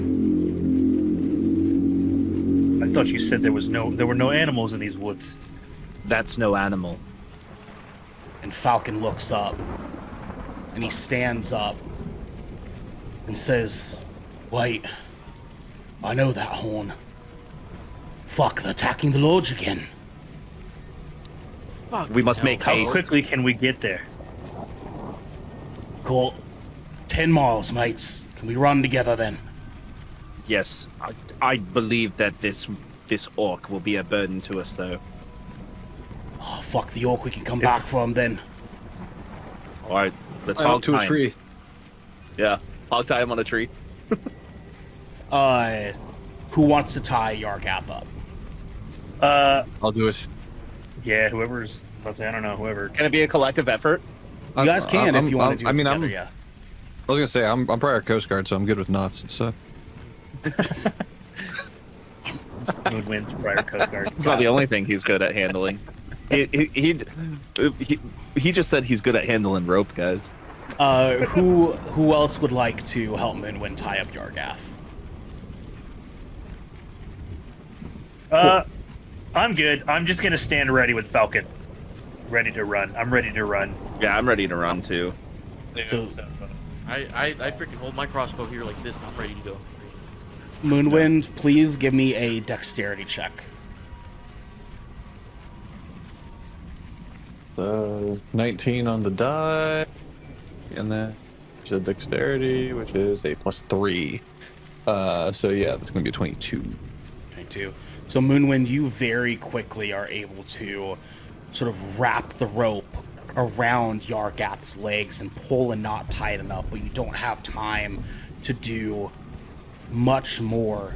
I thought you said there were no animals in these woods. That's no animal. And Falcon looks up, and he stands up and says, "Wait, I know that horn. Fuck, they're attacking the lodge again." Fuck. We must make How haste. quickly can we get there? Cool. 10 miles, mates. Can we run together then? Yes, I believe that this orc will be a burden to us, though. Oh, fuck the orc. We can come back for him then. All right, let's Climb up hog to tie a him. tree. Yeah, hog tie him on a tree. Who wants to tie Yargath up? I'll do it. Yeah, whoever's. I don't know, whoever. Can it be a collective effort? You guys can if you want I'm- to do it I mean, together, I'm- yeah. I was gonna say I'm prior Coast Guard, so I'm good with knots. So Moon winds prior Coast Guard. It's not the only thing he's good at handling. He just said he's good at handling rope, guys. Who else would like to help Moonwind tie up Yargath? I'm good. I'm just gonna stand ready with Falcon. Ready to run. I'm ready to run. Yeah, I'm ready to run too. So- I freaking hold my crossbow here like this. I'm ready to go. Moonwind, please give me a dexterity check. 19 on the die, and then there's a dexterity, which is a +3. So yeah, that's gonna be a 22. 22. So Moonwind, you very quickly are able to sort of wrap the rope around Yargath's legs and pull a knot tight enough, but you don't have time to do much more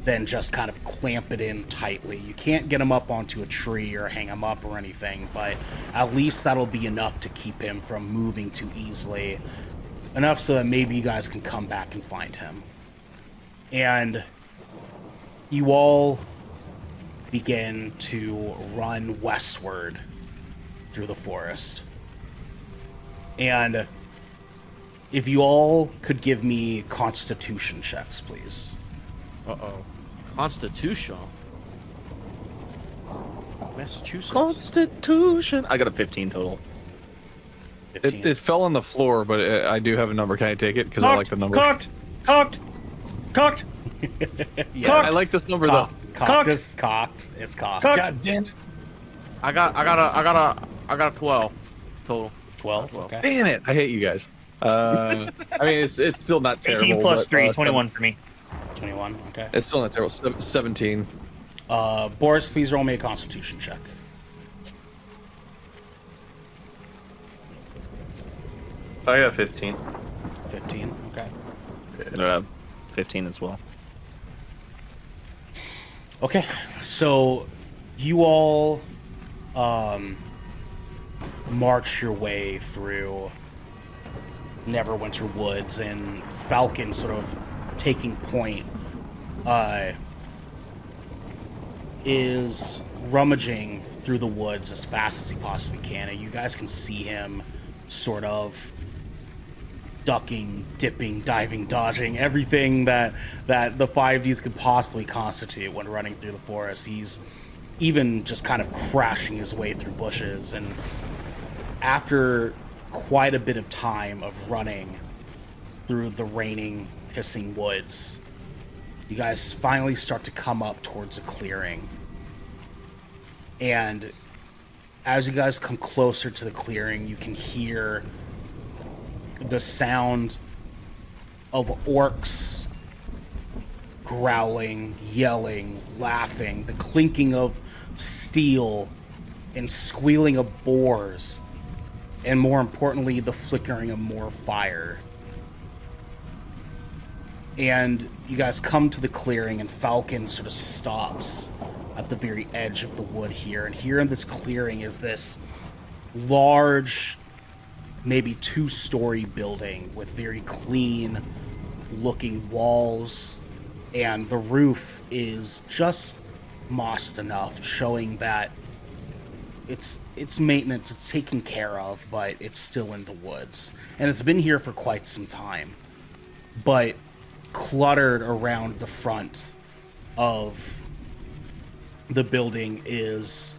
than just kind of clamp it in tightly. You can't get him up onto a tree or hang him up or anything, but at least that'll be enough to keep him from moving too easily. Enough so that maybe you guys can come back and find him. And you all begin to run westward through the forest. And if you all could give me constitution checks, please. Uh-oh. Constitution. Massachusetts. Constitution. I got a 15 total. 15. It fell on the floor, but I do have a number. Can I take it? Because I like the number. Cocked! Yeah, I like this number though. cocked is cocked. It's cocked. God damn it! I got a 12 total. 12. Okay. Damn it! I hate you guys. I mean, it's still not terrible. 18 plus but, 3, 21 for me. 21. Okay. It's still not terrible. 17. Boris, please roll me a constitution check. I got 15. 15. Okay. 15 as well. Okay. So you all march your way through Neverwinter Woods, and Falcon sort of taking point is rummaging through the woods as fast as he possibly can, and you guys can see him sort of ducking, dipping, diving, dodging, everything that the 5Ds could possibly constitute when running through the forest. He's even just kind of crashing his way through bushes, and after quite a bit of time of running through the raining, hissing woods, you guys finally start to come up towards a clearing. And as you guys come closer to the clearing, you can hear the sound of orcs growling, yelling, laughing, the clinking of steel and squealing of boars, and more importantly, the flickering of more fire. And you guys come to the clearing, and Falcon sort of stops at the very edge of the wood here. And here in this clearing is this large, maybe 2-story building with very clean looking walls, and the roof is just mossed enough, showing that it's maintenance, it's taken care of, but it's still in the woods. And it's been here for quite some time. But cluttered around the front of the building is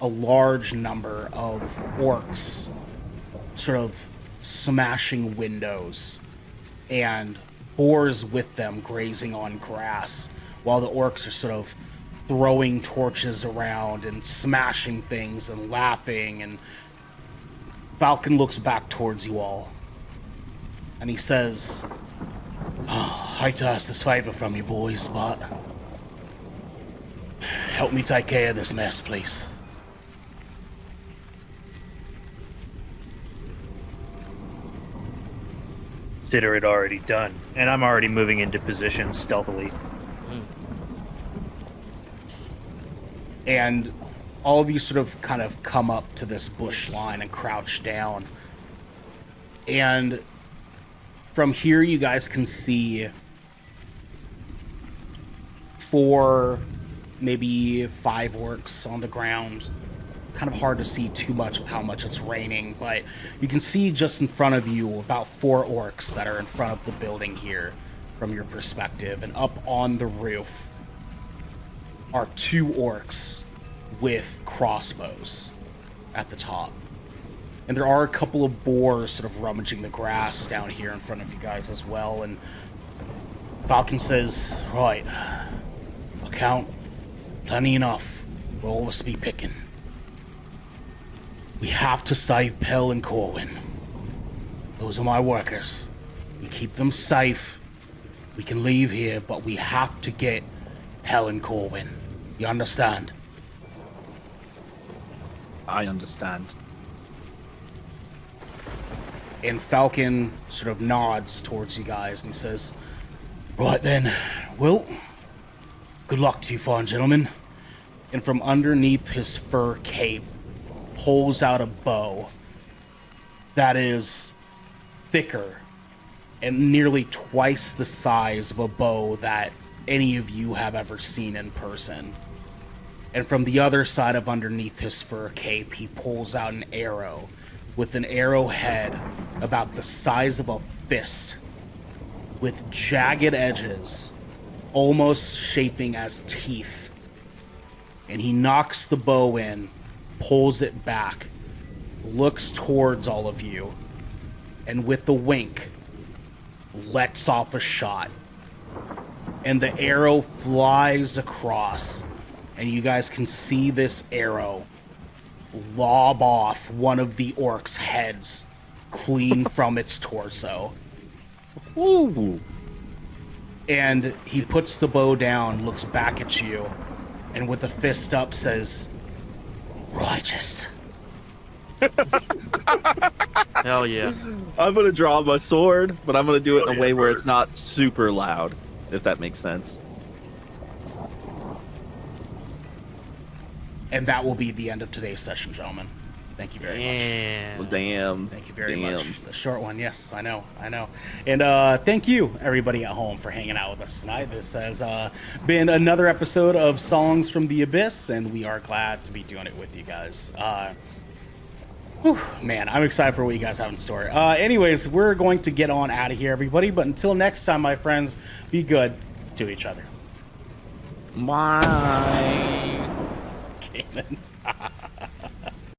a large number of orcs sort of smashing windows, and boars with them grazing on grass, while the orcs are sort of throwing torches around and smashing things and laughing. And Falcon looks back towards you all, and he says, "Oh, I hate to ask this favor from you boys, but help me take care of this mess, please." Consider it already done, and I'm already moving into position stealthily. And all of you sort of kind of come up to this bush line and crouch down. And from here, you guys can see 4, maybe 5 orcs on the ground. Kind of hard to see too much with how much it's raining, but you can see just in front of you about 4 orcs that are in front of the building here from your perspective. And up on the roof are 2 orcs with crossbows at the top. And there are a couple of boars sort of rummaging the grass down here in front of you guys as well. And Falcon says, "Right, I'll count plenty enough. We'll always be picking. We have to save Pell and Corwin. Those are my workers. We keep them safe. We can leave here, but we have to get Pell and Corwin. You understand?" I understand. And Falcon sort of nods towards you guys and he says, "Right then, well, good luck to you fine gentlemen." And from underneath his fur cape pulls out a bow that is thicker and nearly twice the size of a bow that any of you have ever seen in person. And from the other side of underneath his fur cape, he pulls out an arrow with an arrowhead about the size of a fist, with jagged edges, almost shaping as teeth. And he knocks the bow in, pulls it back, looks towards all of you, and with the wink, lets off a shot. And the arrow flies across, and you guys can see this arrow lob off one of the orc's heads clean from its torso. Ooh. And he puts the bow down, looks back at you, and with a fist up says, "Righteous." Hell yeah. I'm gonna draw my sword, but I'm gonna do it in a way where it's not super loud, if that makes sense. And that will be the end of today's session, gentlemen. Thank you very much. And Well, damn. Thank you very Damn. much. A short one, yes, I know. And thank you, everybody at home, for hanging out with us tonight. This has been another episode of Songs from the Abyss, and we are glad to be doing it with you guys. Man, I'm excited for what you guys have in store. Anyways, we're going to get on out of here, everybody. But until next time, my friends, be good to each other. Bye. Okay, then.